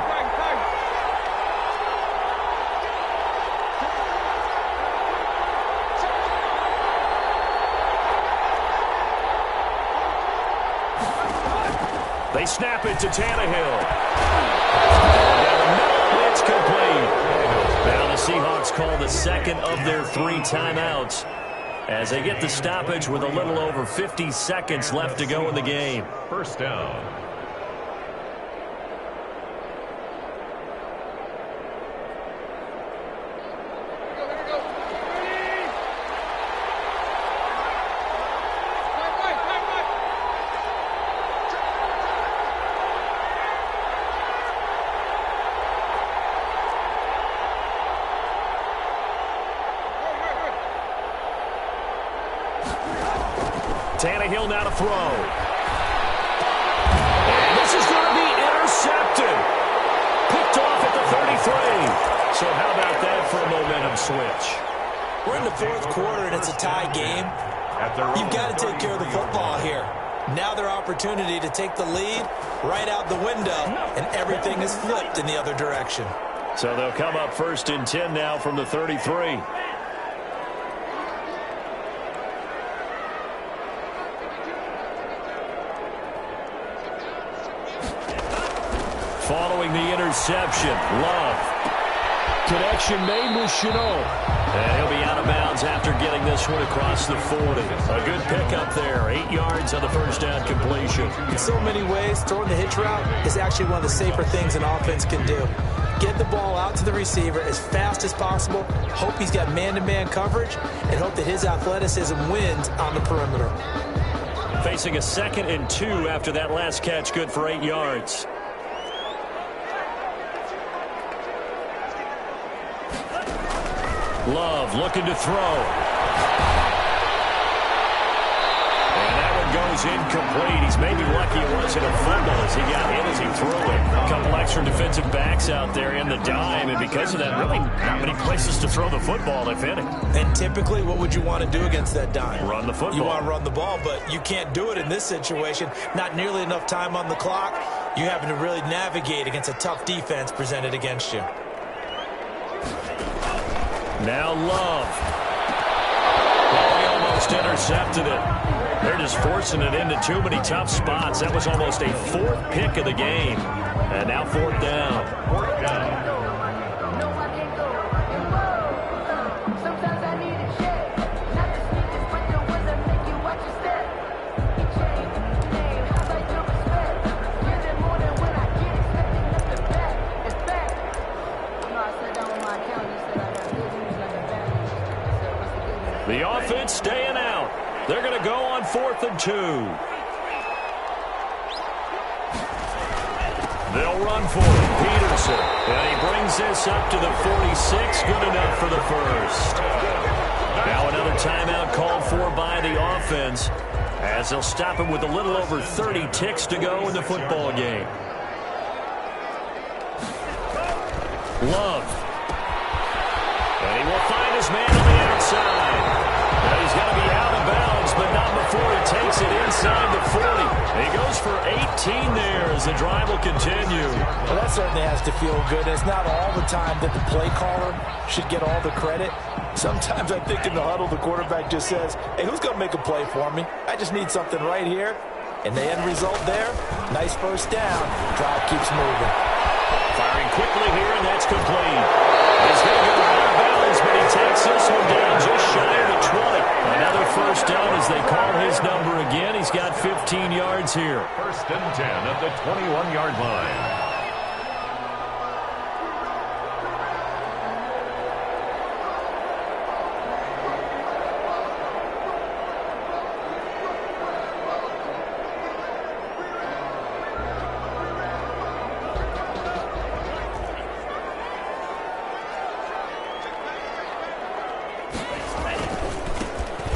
They snap it to Tannehill. It's complete. Now the Seahawks call the second of their 3 timeouts as they get the stoppage with a little over 50 seconds left to go in the game. First down. Tannehill now to throw. And this is going to be intercepted. Picked off at the 33. So how about that for a momentum switch? We're in the fourth quarter, and it's a tie game. You've got to take care of the football here. Now their opportunity to take the lead right out the window, and everything is flipped in the other direction. So they'll come up first and 10 now from the 33. Following the interception, Love. Connection made with Chenault. And he'll be out of bounds after getting this one across the 40. A good pickup there. 8 yards on the first down completion. In so many ways, throwing the hitch route is actually one of the safer things an offense can do. Get the ball out to the receiver as fast as possible, hope he's got man-to-man coverage, and hope that his athleticism wins on the perimeter. Facing a 2nd and 2 after that last catch, good for 8 yards. Love looking to throw. And that would go goes incomplete. He's maybe lucky it wasn't a fumble as he got hit as he threw it. A couple extra defensive backs out there in the dime, and because of that, really not many places to throw the football, if any. And typically, what would you want to do against that dime? Run the football. You want to run the ball, but you can't do it in this situation. Not nearly enough time on the clock. You having to really navigate against a tough defense presented against you. Now Love. Well, he almost intercepted it. They're just forcing it into too many tough spots. That was almost a fourth pick of the game. And now fourth down. Fourth down. The offense staying out. They're going to go on 4th and 2. They'll run for it. Peterson. And he brings this up to the 46. Good enough for the first. Now another timeout called for by the offense as they'll stop him with a little over 30 ticks to go in the football game. Love. And he will find his man on the outside. Now he's going to be out of bounds, but not before he takes it inside the 40. And he goes for 18 there as the drive will continue. Well, that certainly has to feel good. It's not all the time that the play caller should get all the credit. Sometimes I think in the huddle, the quarterback just says, hey, who's going to make a play for me? I just need something right here. And the end result there, nice first down. Drive keeps moving. Firing quickly here, and that's complete. He's going to go out of bounds, but he takes this one down just shy of the 20. Another first down as they call his number again. He's got 15 yards here. First and 10 at the 21-yard line.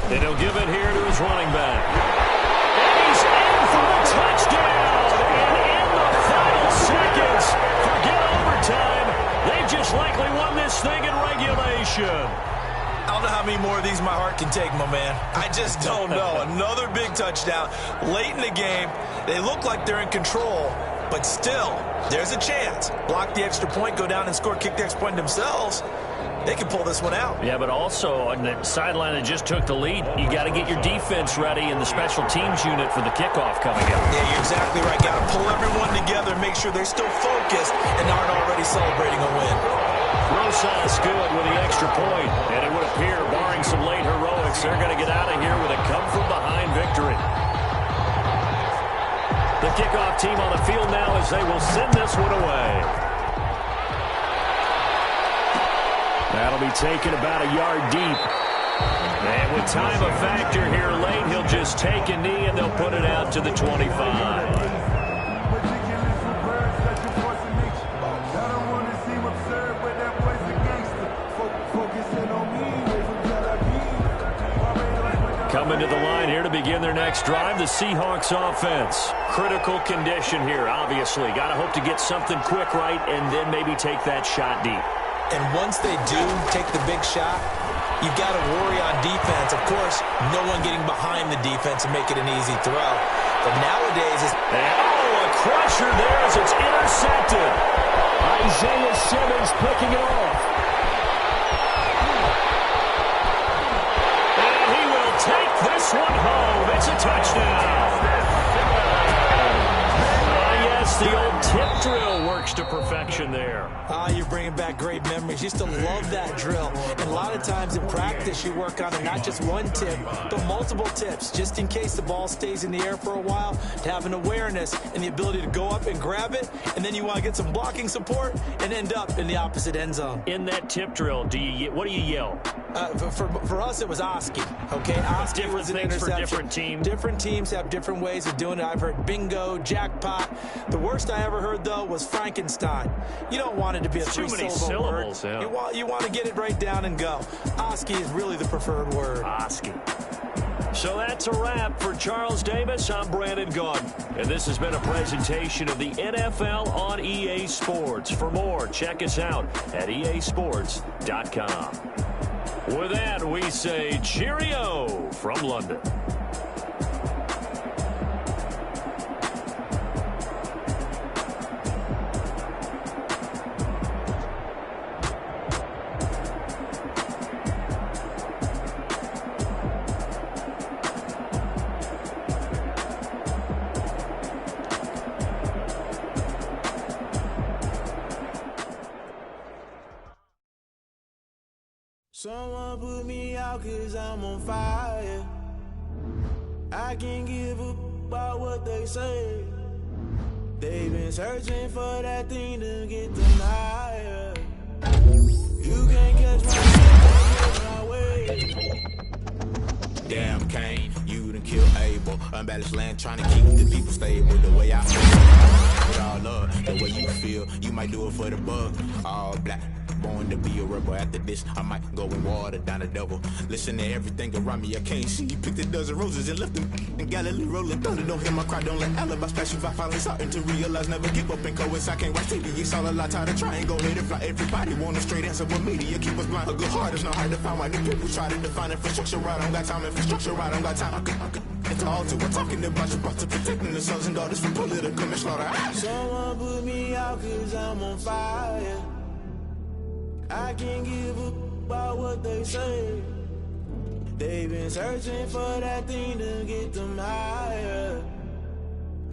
And he'll give it here to his running back. And he's in for the touchdown. And in the final seconds, forget overtime. They've just likely won this thing in regulation. I don't know how many more of these my heart can take, my man. I just don't know. Another big touchdown late in the game. They look like they're in control, but still, there's a chance. Block the extra point, go down and score, kick the extra point themselves. They can pull this one out. Yeah, but also on the sideline that just took the lead, you got to get your defense ready in the special teams unit for the kickoff coming up. Yeah, you're exactly right. Got to pull everyone together and make sure they're still focused and aren't already celebrating a win. Rosas good with the extra point, and it would appear, barring some late heroics, they're going to get out of here with a come-from-behind victory. The kickoff team on the field now as they will send this one away. That'll be taken about a yard deep. And with time a factor here late, he'll just take a knee and they'll put it out to the 25. Coming to the line here to begin their next drive, the Seahawks offense. Critical condition here, obviously. Got to hope to get something quick right and then maybe take that shot deep. And once they do take the big shot, you've got to worry on defense. Of course, no one getting behind the defense and make it an easy throw. But nowadays, it's... a crusher there as it's intercepted. Isaiah Simmons picking it off. And he will take this one home. It's a touchdown. Yes, the old tip drill works to perfection there. You're bringing back great memories. Used to love that drill. And a lot of times in practice, you work on it, not just one tip, but multiple tips, just in case the ball stays in the air for a while, to have an awareness and the ability to go up and grab it, and then you want to get some blocking support and end up in the opposite end zone. In that tip drill, what do you yell? For us, it was Oski. Okay, Oski was an interception. For different teams. Different teams have different ways of doing it. I've heard bingo, jackpot. The worst I ever heard, though, was Frankenstein. You don't want it to be a three-syllable word. Yeah. You want to get it right down and go. Oski is really the preferred word. Oski. So that's a wrap for Charles Davis. I'm Brandon Gaudin. And this has been a presentation of the NFL on EA Sports. For more, check us out at easports.com. With that, we say cheerio from London. Someone put me out 'cause I'm on fire. I can't give up about what they say. They've been searching for that thing to get them higher. You can't catch my way. Damn, Kane, you done killed Abel. Unbalanced land trying to keep the people stable. The way I feel, with all love, the way you feel, you might do it for the bug. All black. Born to be a rebel. After this, I might go and water down the devil. Listen to everything around me, I can't see. Picked a dozen roses and left them in Galilee rolling thunder. Don't hear my cry, don't let alibis pass you by. Finally starting to realize, never give up and coincide. Can't watch TV, it's all a lot. Tired of trying, go ahead and fly. Everybody want a straight answer with media. Keep us blind, a good heart is not hard to find. Why do people try to define infrastructure right? I don't got time, infrastructure right, I don't got time. I could it's all to we're talking about you, about to protecting the sons and daughters from political manslaughter. Someone put me out 'cause I'm on fire. I can't give up about what they say. They've been searching for that thing to get them higher.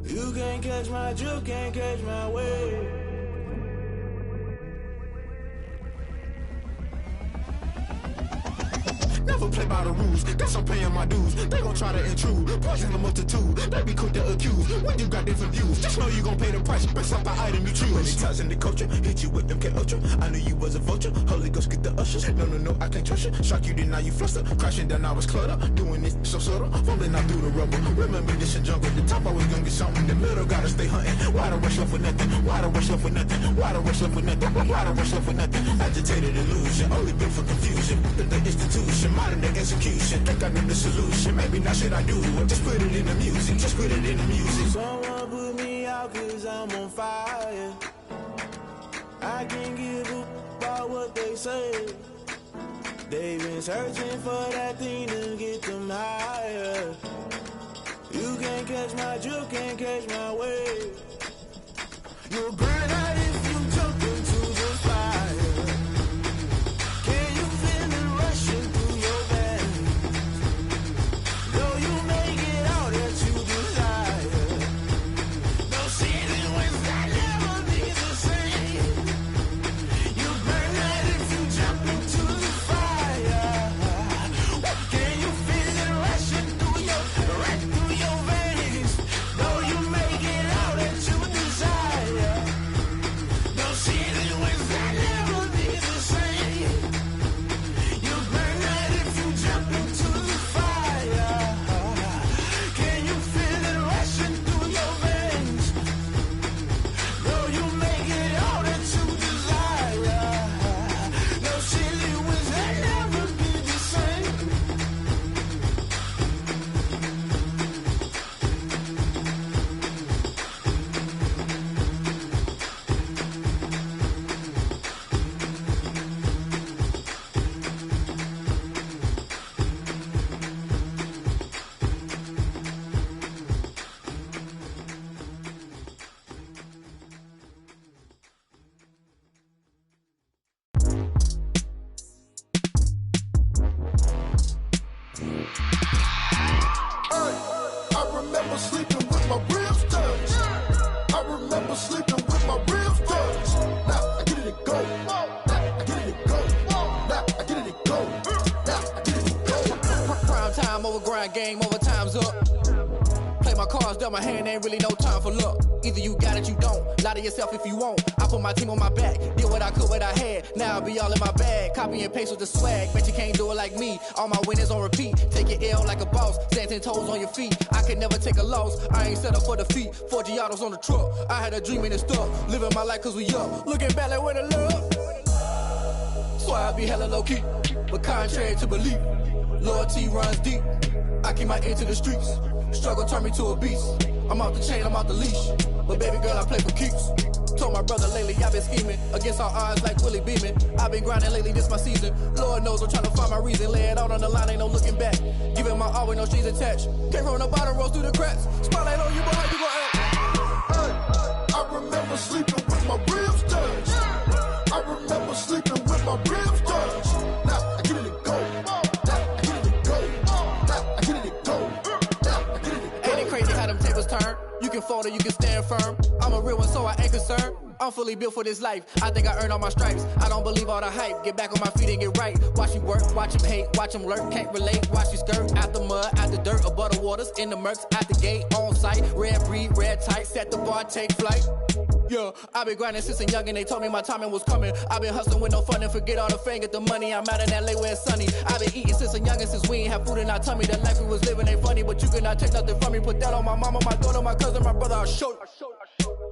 You can't catch my drift, can't catch my wave. Never play by the rules, guess I'm paying my dues. They gon' try to intrude, poison the multitude. They be quick to accuse when you got different views. Just know you gon' pay the price based off the item you choose. Many times in the culture, hit you with them K-Ultra. I knew you was a vulture, Holy Ghost get the ushers. No, I can't trust you. Shock you, then now you fluster. Crashing down, I was cluttered. Doing this so subtle, falling out through the rubble. Remember this in jungle, the top I was gonna get something. The middle gotta stay hunting. Why the rush left for nothing? Why the rush left for nothing? Why the rush left for nothing? Why the rush left for nothing? Agitated illusion, only built for confusion. The institution, modern day execution. Think I know the solution. Maybe now should I do it? Just put it in the music. Just put it in the music. Someone put me out 'cause I'm on fire. I can't give up about what they say. They've been searching for that thing to get them higher. You can't catch my drift, can't catch my wave. You'll burn out if you jump into the fire. Can you feel it rushing through your veins? Though you make it all that you desire. No season when that never be the same. You burn out if you jump into the fire. Can you feel it rushing through your veins? Though you make it all that you desire. No season when that never be the same. You burn out if you jump into the fire. Can you feel it rushing through your veins? Though you make it all that you desire. No silly winds that never be the same. I remember sleeping with my ribs touched. I remember sleeping with my ribs touched. Now I get it to go. Now I get it to go. Now I get it to go. Now I get it to go. Prime time over grind game, overtime's up. Play my cards, dealt my hand, ain't really no time for luck. Either you got it, you don't. Lie to yourself if you won't. I put my team on my back, did what I could, what I had. Now I'll be all in my bag. Copy and paste with the swag. Bet you can't do it like me. All my winners on repeat. Take your L like a boss. Stand 10 toes on your feet. I can never take a loss. I ain't set up for defeat. 4 Giottos on the truck. I had a dream and it's stuck. Living my life cause we up. Looking back like where the love. So I be hella low key. But contrary to belief. Loyalty runs deep. I keep my ear to the streets. Struggle turned me to a beast. I'm off the chain, I'm off the leash. But baby girl, I play for keeps. Told my brother lately I've been scheming against all odds like Willie Beeman. I've been grinding lately, this my season. Lord knows I'm trying to find my reason. Lay it out on the line, ain't no looking back. Giving my all with no strings attached. Came from the bottom, rose through the cracks. Spotlight on you, boy, how you gon' act? I remember sleeping with my ribs touched. I remember sleeping with my ribs touched. Now I get it to go. Now I get it to go. Now I get it to go. Now I get it to go. Ain't it crazy how them tables turn? You can fold or you can stand firm. I'm a real one, so I ain't concerned. I'm fully built for this life. I think I earned all my stripes. I don't believe all the hype. Get back on my feet and get right. Watch you work, watch him hate, watch him lurk. Can't relate, watch you skirt. Out the mud, out the dirt, above the waters, in the murks, at the gate, on site. Red breed, red tight, set the bar, take flight. Yeah, I've been grinding since a youngin', they told me my timing was coming. I've been hustling with no fun and forget all the fame, get the money. I'm out in LA where it's sunny. I've been eating since a youngin', since we ain't have food in our tummy. The life we was living ain't funny, but you cannot take nothing from me. Put that on my mama, my daughter, my cousin, my brother, I'll show you.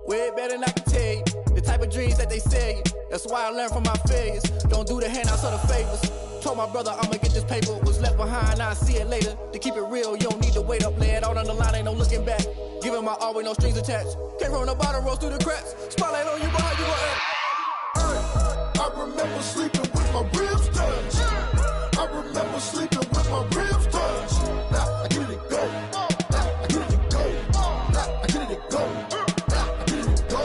Way better than I can tell you. The type of dreams that they sell you. That's why I learned from my failures. Don't do the handouts or the favors. Told my brother I'ma get this paper. Was left behind, I'll see it later. To keep it real, you don't need to wait up. Lay it out on the line, ain't no looking back. Giving my all with no strings attached. Came from the bottom, rose through the cracks. Spotlight on you, but how you gon' act? I remember sleeping with my ribs touched. I remember sleeping with my ribs touched. Now I get it to go. Now I get it to go. Now I get it to go. Now I get it to go.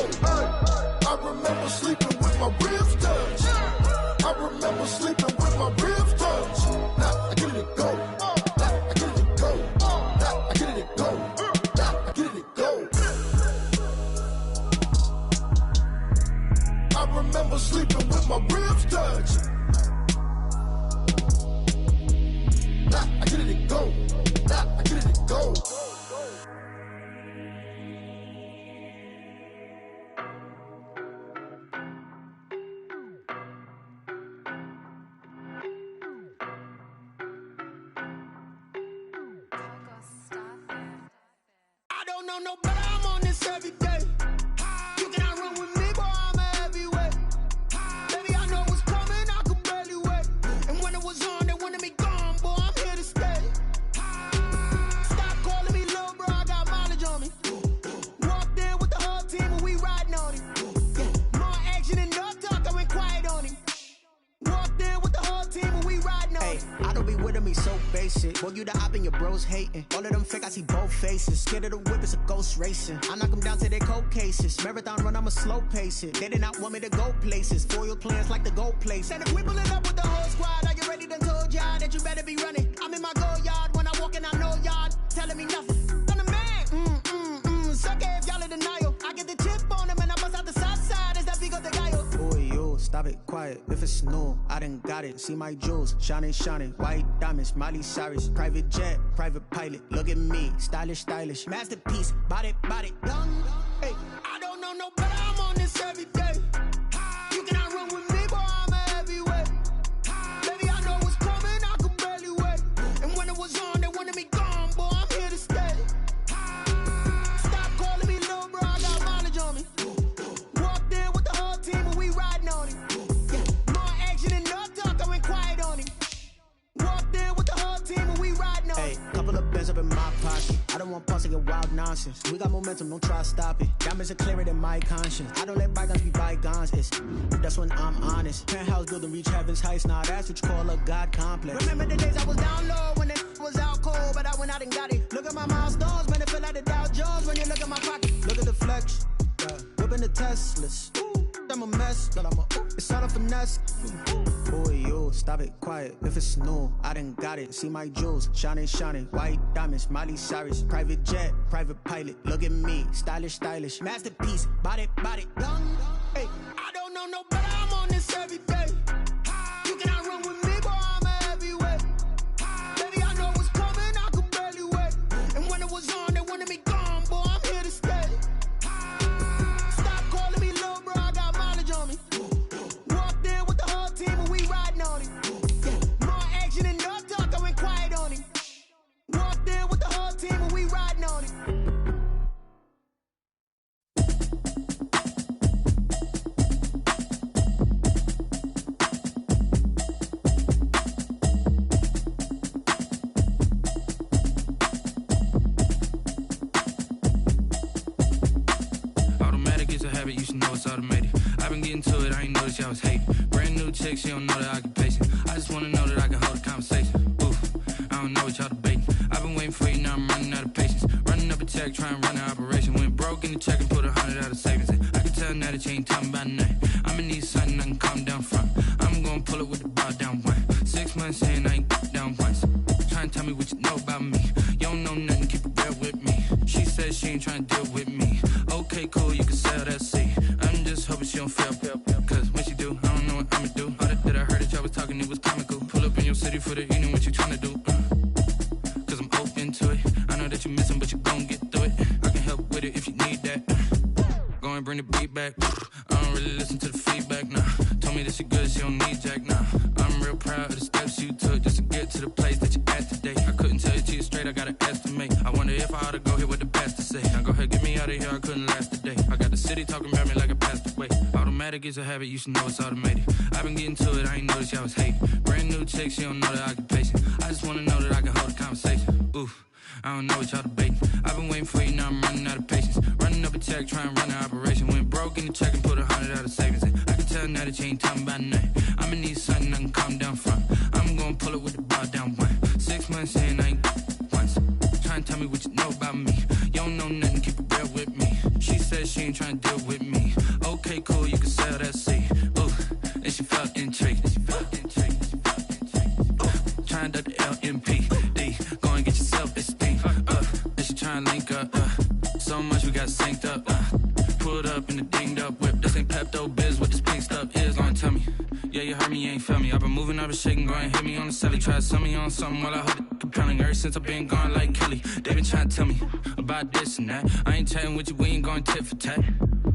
I remember sleeping with my ribs touched. I remember sleeping with my ribs touched. Now I get it to go. Now I get it to go. Now I get it to go. Now I get it to go. I remember sleeping with my ribs touched. Now I get it to go. Now I get it to go. I don't know no better, I'm on this every day. You cannot run with me, boy, I'm a heavyweight. Baby, I know what's coming, I could barely wait. And when it was on, they wanted me gone, boy, I'm here to stay. Stop calling me little bro, I got mileage on me. Walked in with the whole team and we riding on him. More action and no talk, I went quiet on him. Walked in with the whole team and we riding on him. I don't be with him, he's so basic. Boy, you the op and your bros hating. All of them fake, I see both faces. Scared of the whip, it's a ghost racing. I knock them down to their cold cases. Marathon run, I'ma slow pace it. They did not want me to go places. Foil plans like the gold place. And if we pulling up with the whole squad, I already done told y'all that you better be running. I'm in my go yard, when I walk in, I know y'all telling me nothing. I'm the man, suck it if y'all in denial. I get the chip on them and I bust out the south side, is that Pico de Gallo? Boy, yo, stop it, quiet. If it's new, I done got it. See my jewels, shining, white diamonds, Miley Cyrus. Private jet, private pilot, look at me. Stylish, masterpiece, body, young. Hey, I don't know no better, I'm on this every day. You cannot run with me, boy, I'm a heavyweight. Baby, I know what's coming, I could barely wait. And when it was on, they wanted me gone, boy, I'm here to stay. Stop calling me little bro, I got mileage on me. Walked in with the whole team and we riding on him. More action and no talk, I went quiet on him. Walked in with the whole team and we riding on him. Hey, couple of bands up in my pocket. I don't want pulse to get wild nonsense. We got momentum, don't try to stop it. Diamonds are clearer than my conscience. I don't let bygones be bygones. That's when I'm honest. Penthouse building, reach heaven's heights. Now that's what you call a God complex. Remember the days I was down low when it was out cold, but I went out and got it. Look at my milestones, man, it feel like the Dow Jones when you look at my pocket. Look at the flex, whipping the Teslas. I'm a mess, but it's all a finesse. Boy, yo, stop it, quiet. If it's new, I done got it. See my jewels, shining, white diamonds, Miley Cyrus. Private jet, private pilot, look at me. Stylish, masterpiece, body, young. Hey, I don't know no better, I'm on this every day. You cannot run with me, boy, I'm a heavyweight. Baby, I know what's coming, I could barely wait. And when it was on, they wanted me gone, boy, I'm here to stay. Stop calling me little bro, I got mileage on me. Walked in with the whole team and we riding on him. More action and no talk, I went quiet on him. Walked in with the whole team and we riding on him. chick, she don't know the occupation. I just wanna know that I can hold a conversation. Oof, I don't know what y'all debating. I've been waiting for you, now I'm running out of patience. Running up a check, trying to run an operation. Went broke in the check and put 100 out of savings in. I can tell now that you ain't talking about nothing. I'ma need something I can calm down from. I'm gonna pull it with the bar down one. 6 months in, I ain't down once. Trying to tell me what you know about me. You don't know nothing, keep it real with me. She said she ain't trying to deal with me. Okay, cool, you can sell that seat. I'm just hoping she don't fail. Cause when she do, I don't know what I'ma do. All that I heard that y'all was talking, it was comical. Pull up in your city for the evening, what you trying to do? Cause I'm open to it. I know that you missing, but you gon' get through it. I can help with it if you need that. Go and bring the beat back. I don't really listen to the feedback, nah. Told me that she good, she don't need jack, nah. I'm real proud of the steps you took just to get to the place that you're at today. I couldn't tell it to you straight, I gotta estimate. I wonder if I ought to go here with the pastor say. Now go ahead, get me out of here, I couldn't last a day. I got the city talking about me like I passed away. Automatic is a habit, you should know it's automated. I've been getting to it, I ain't noticed y'all was hating. Brand new chick, she don't know the occupation. I just wanna know that I can hold a conversation. Oof, I don't know what y'all debating. I've been waiting for you, now I'm running out of patience. Running up a check, trying to run an operation. Went broke in the check and put 100 out of savings in. I can tell now that you ain't talking about nothing. I'ma need something I can calm down from. I'm gonna pull it with the bar down one. 6 months in, I ain't once. Trying to tell me what you know about me. You don't know nothing, keep it real with me. She said she ain't trying to deal with me. Okay, cool, you can sell that seat. Ooh, and she felt intrigued. Trying to the LMPD. Go and get your self-esteem. And she trying to link up. So much we got synced up. Pulled up in the dinged up whip. This ain't Pepto-Biz, what this pink stuff is. Gonna tell me. Yeah, you heard me, you ain't felt me. I've been moving, I've been shaking, go and hit me on the celly. Try to sell me on something while I hold it compelling. Ever since I've been gone like Kelly, they been trying to tell me about this and that. I ain't chatting with you, we ain't going tit for tat.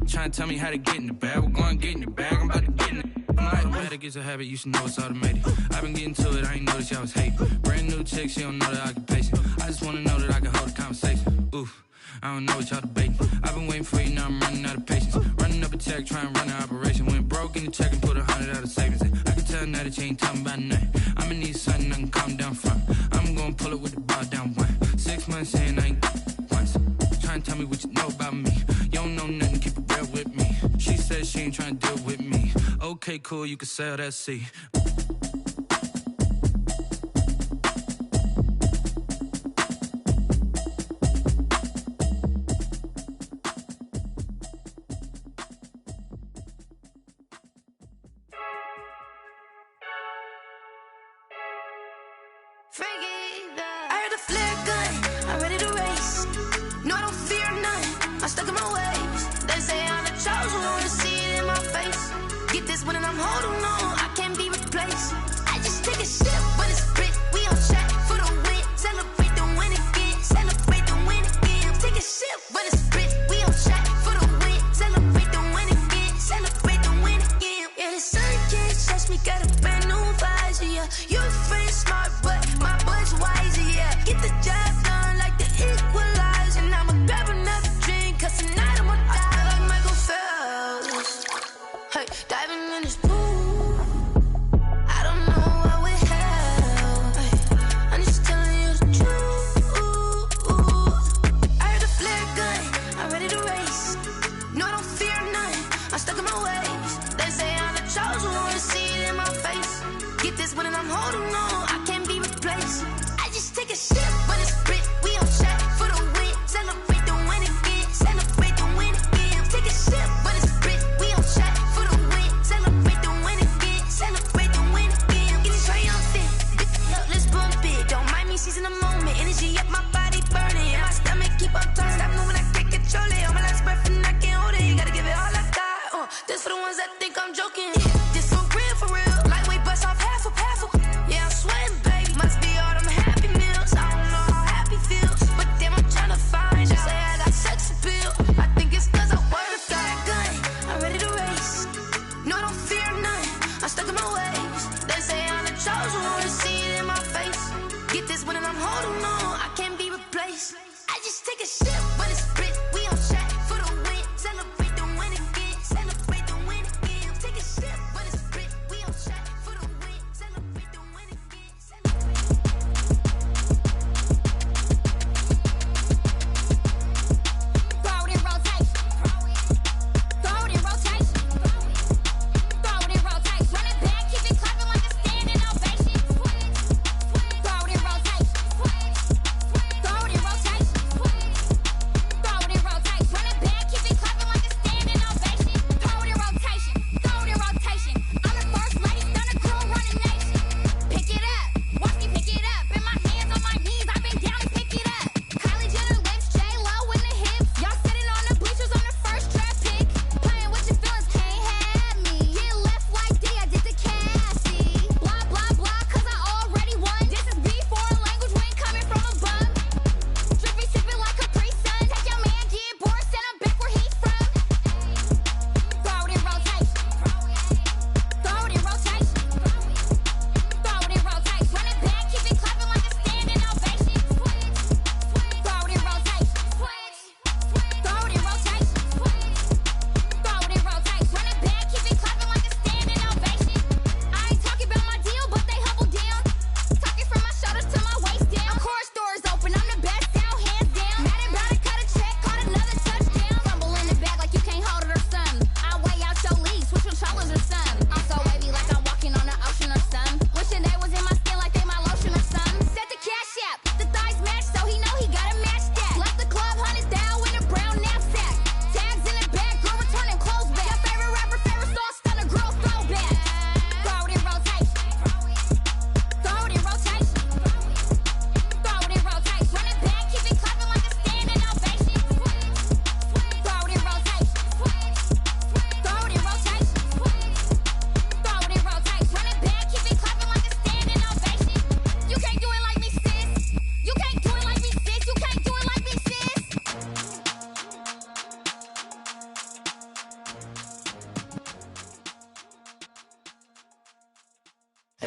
Trying to tell me how to get in the bag. We're going to get in the bag, I'm about to get in it. I'm like, automatic is a habit, you should know it's automated. I've been getting to it, I ain't noticed y'all was hating. Brand new chick, she don't know the occupation. I just wanna know that I can hold a conversation. Oof, I don't know what y'all debating. I've been waiting for you, now I'm running out of patience. Running up a check, trying to run an operation. Went broke in the check and put 100 out of savings in. I can tell now that you ain't talking about nothing. I'ma need something I can calm down from. I'm gonna pull it with the bar down one. 6 months in, I ain't once. Trying to tell me what you know about me. You don't know nothing, keep it real with me. She said she ain't trying to deal with me. Okay, cool, you can sell that seat. I heard a flare gun, I'm ready to race. No, I don't fear none, I'm stuck in my ways. They say I'm the chosen one, to see it in my face. Get this one and I'm holding on, I can't be replaced. I just take a sip when it's split, we on track for the win. Celebrate the win again, celebrate the win again. Take a sip when it's split, we on track for the win. Celebrate the win again, celebrate the win again. Yeah, the sun can't touch me, got a brand new visor, yeah. You a friend smart, but my boy's wiser, yeah. Get the job done like the equalizer. And I'ma grab another drink, cause tonight I'ma die like Michael Phelps. Hey, diving in this pool, I don't know what we have. Hey, I'm just telling you the truth. I heard a flare gun, I'm ready to race. No, I don't fear none, I'm stuck in my ways. They say I'm the chosen one, to see it in my face. Get this one and I'm holding on, I can't be replaced. I just take a sip when it's split, we on track for the win. Celebrate the win again, celebrate the win again. Take a sip when it's split, we on track for the win. Celebrate the win again, celebrate the win again. Get it triumphant, let's bump it. Don't mind me seizing the moment, energy up my body burning. And my stomach keep on turning, stop moving, I can't control it. On my last breath and I can't hold it, you gotta give it all I got. This for the ones that think I'm joking. This for real, lightweight bust off half a. Yeah, I'm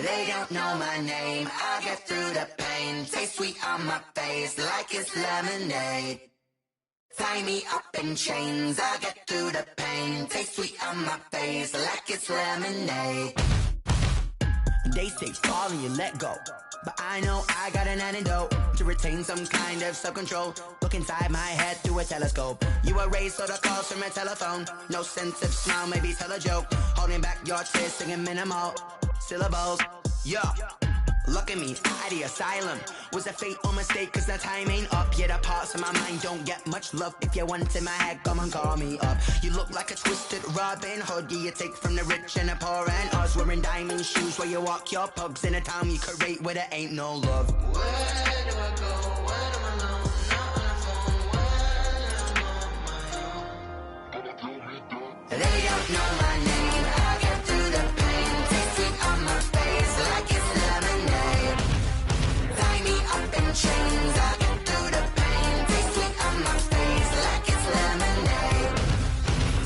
They don't know my name, I get through the pain. Taste sweet on my face like it's lemonade. Tie me up in chains, I get through the pain. Taste sweet on my face like it's lemonade. They say fall and you let go, but I know I got an antidote to retain some kind of self-control. Look inside my head through a telescope. You erase all the calls from a telephone. No sense of smile, maybe tell a joke. Holding back your tears, singing minimal syllables. Yeah, look at me, out of the asylum. Was a fate or mistake, cause the time ain't up. Yeah, the parts of my mind don't get much love. If you want in my head, come and call me up. You look like a twisted Robin Hood. Yeah, you take from the rich and the poor and us. Wearing diamond shoes where you walk your pugs. In a town you create where there ain't no love. Where do I go? When I'm alone? Not on the phone, when I'm on my own. They don't know my name, I get through the pain. Taste sweet on my face like it's lemonade. Tie me up in chains, I get through the pain. Taste sweet on my face like it's lemonade.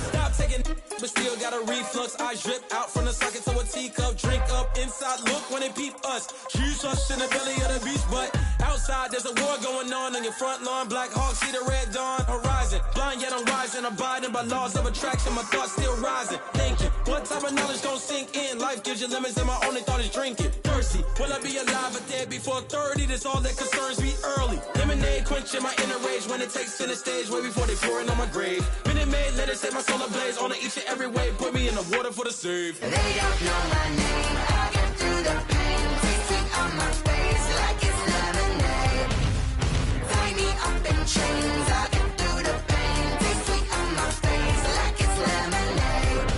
Stop taking, but still got a reflux. I drip out from the socket to a teacup. Drink up inside, look when they peep us. Choose us in the belly of the beast, but outside there's a war going on your front lawn. Black Hawk, see the red dawn horizon. Blind yet I'm rising, abiding by laws of attraction. My thoughts still rising. Thinking, what type of knowledge gon' sink in? Life gives you limits and my only thought is drinking. Thirsty, will I be alive or dead before 30? That's all that concerns me early. Lemonade quenching my inner rage when it takes center stage way before they pour it on my grave. Minute Maid, let it set my soul ablaze on each and every way. Put me in the water for the save. They don't know my name, I get through the pain. Taste sweet on my face like it's lemonade. Tie me up in chains, I get through the pain. Taste sweet on my face like it's lemonade.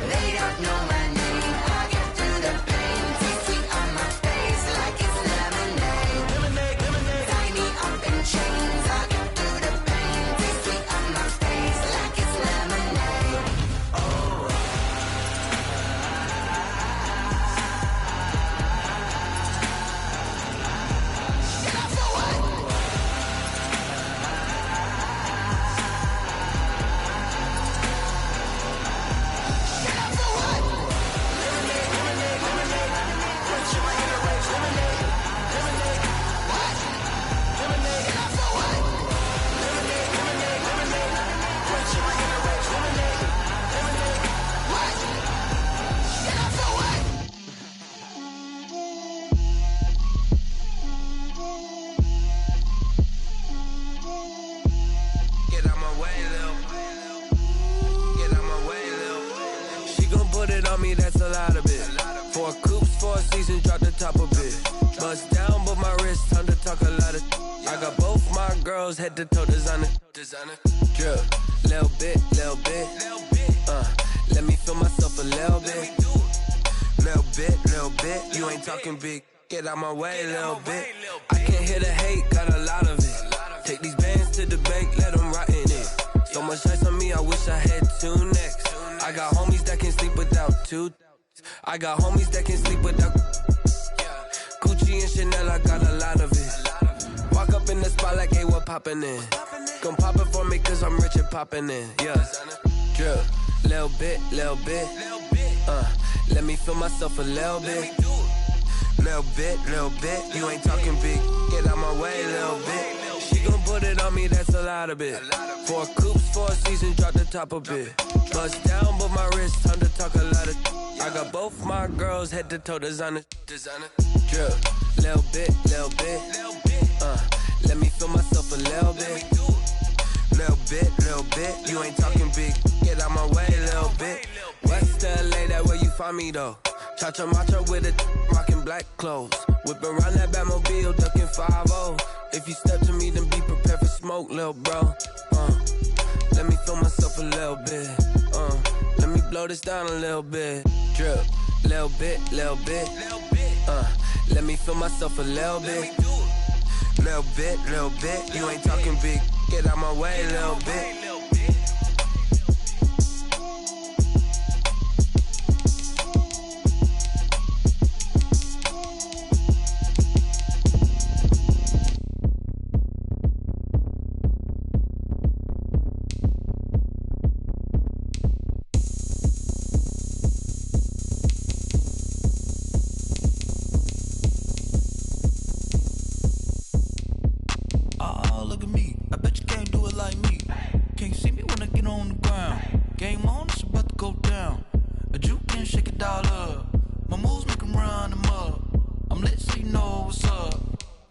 They don't know my name, I get through the pain. Taste sweet on my face like it's lemonade. Lemonade, lemonade. Tie me up in chains, I get through the pain. Taste sweet on my face like it's lemonade. Oh. That's a lot of it. 4 coops, 4 seasons, drop the top a bit. Bust down, but my wrist, time to talk a lot of. I got both my girls head to toe designer. Drip, little bit. Let me feel myself a little bit. Little bit. You ain't talking big. Get out my way, little bit. I can't hear the hate, got a lot of it. Take these bands to the bank, let them rot in it. So much ice on me, I wish I had 2 necks. I got homies that can sleep without 2. I got homies that can sleep without Gucci and Chanel, I got a lot of it. Walk up in the spot like, hey, what poppin' in? Gon' pop it for me cause I'm rich and poppin' in, yeah. Drip, little bit. Let me feel myself a little bit. Little bit. You ain't talking big, get out my way, little bit. She gon' put it on me, that's a lot of it. 4 coops, 4 seasons, drop the top a bit. Bust down, but my wrist, time to talk a lot of. I got both my girls head to toe designer. Drip, little bit. Let me feel myself a little bit. Little bit. You ain't talking big, get out my way, little bit. West LA, that where you find me though. Cha-cha macha with a rockin' black clothes. Whip around that Batmobile, ducking 5-0. If you step to me, then be prepared for smoke, lil' bro. Let me feel myself a little bit. Let me blow this down a little bit. Drip, little bit. Let me feel myself a little bit. Little bit. You ain't talking big. Get out my way, little bit.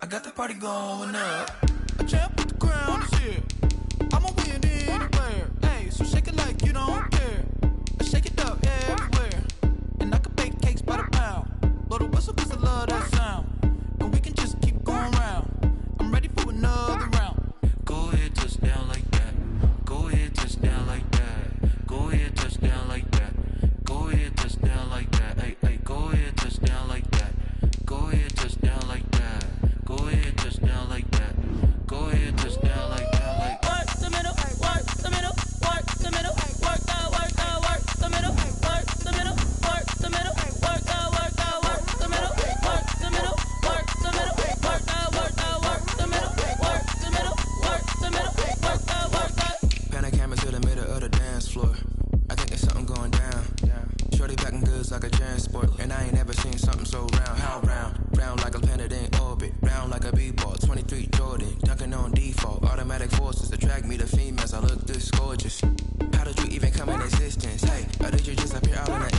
I got the party going up. A champ with the crown is here. I'ma win anywhere. Hey, so shake it like you don't care. I shake it up everywhere. And I can bake cakes by the pound. Blow the whistle cause I love that sound. And we can just keep going round. I'm ready for another round. Go ahead, touch down like that. Go ahead, touch down like that. Go ahead, touch down like that. Go ahead, touch down like that. Hey, hey, go ahead, touch down like that. Go ahead, touch down like that. Go ahead, touch down like that. Go ahead, touch down like that. Like work the middle, work the middle, work the middle, work the middle, work the middle, work the middle, work the middle, work the middle, work the middle, work the middle, work the middle, work the middle, work the middle, work the. pan a camera to the middle of the dance floor. I think there's something going down. Shorty backing goods like a transport, and I ain't never seen something so round. How round? Round like a planet in orbit, round like a b-ball. 23 Jordan, dunking on default. Automatic forces attract me to females. I look this gorgeous. How did you even come in existence? Hey, or did you just appear out in the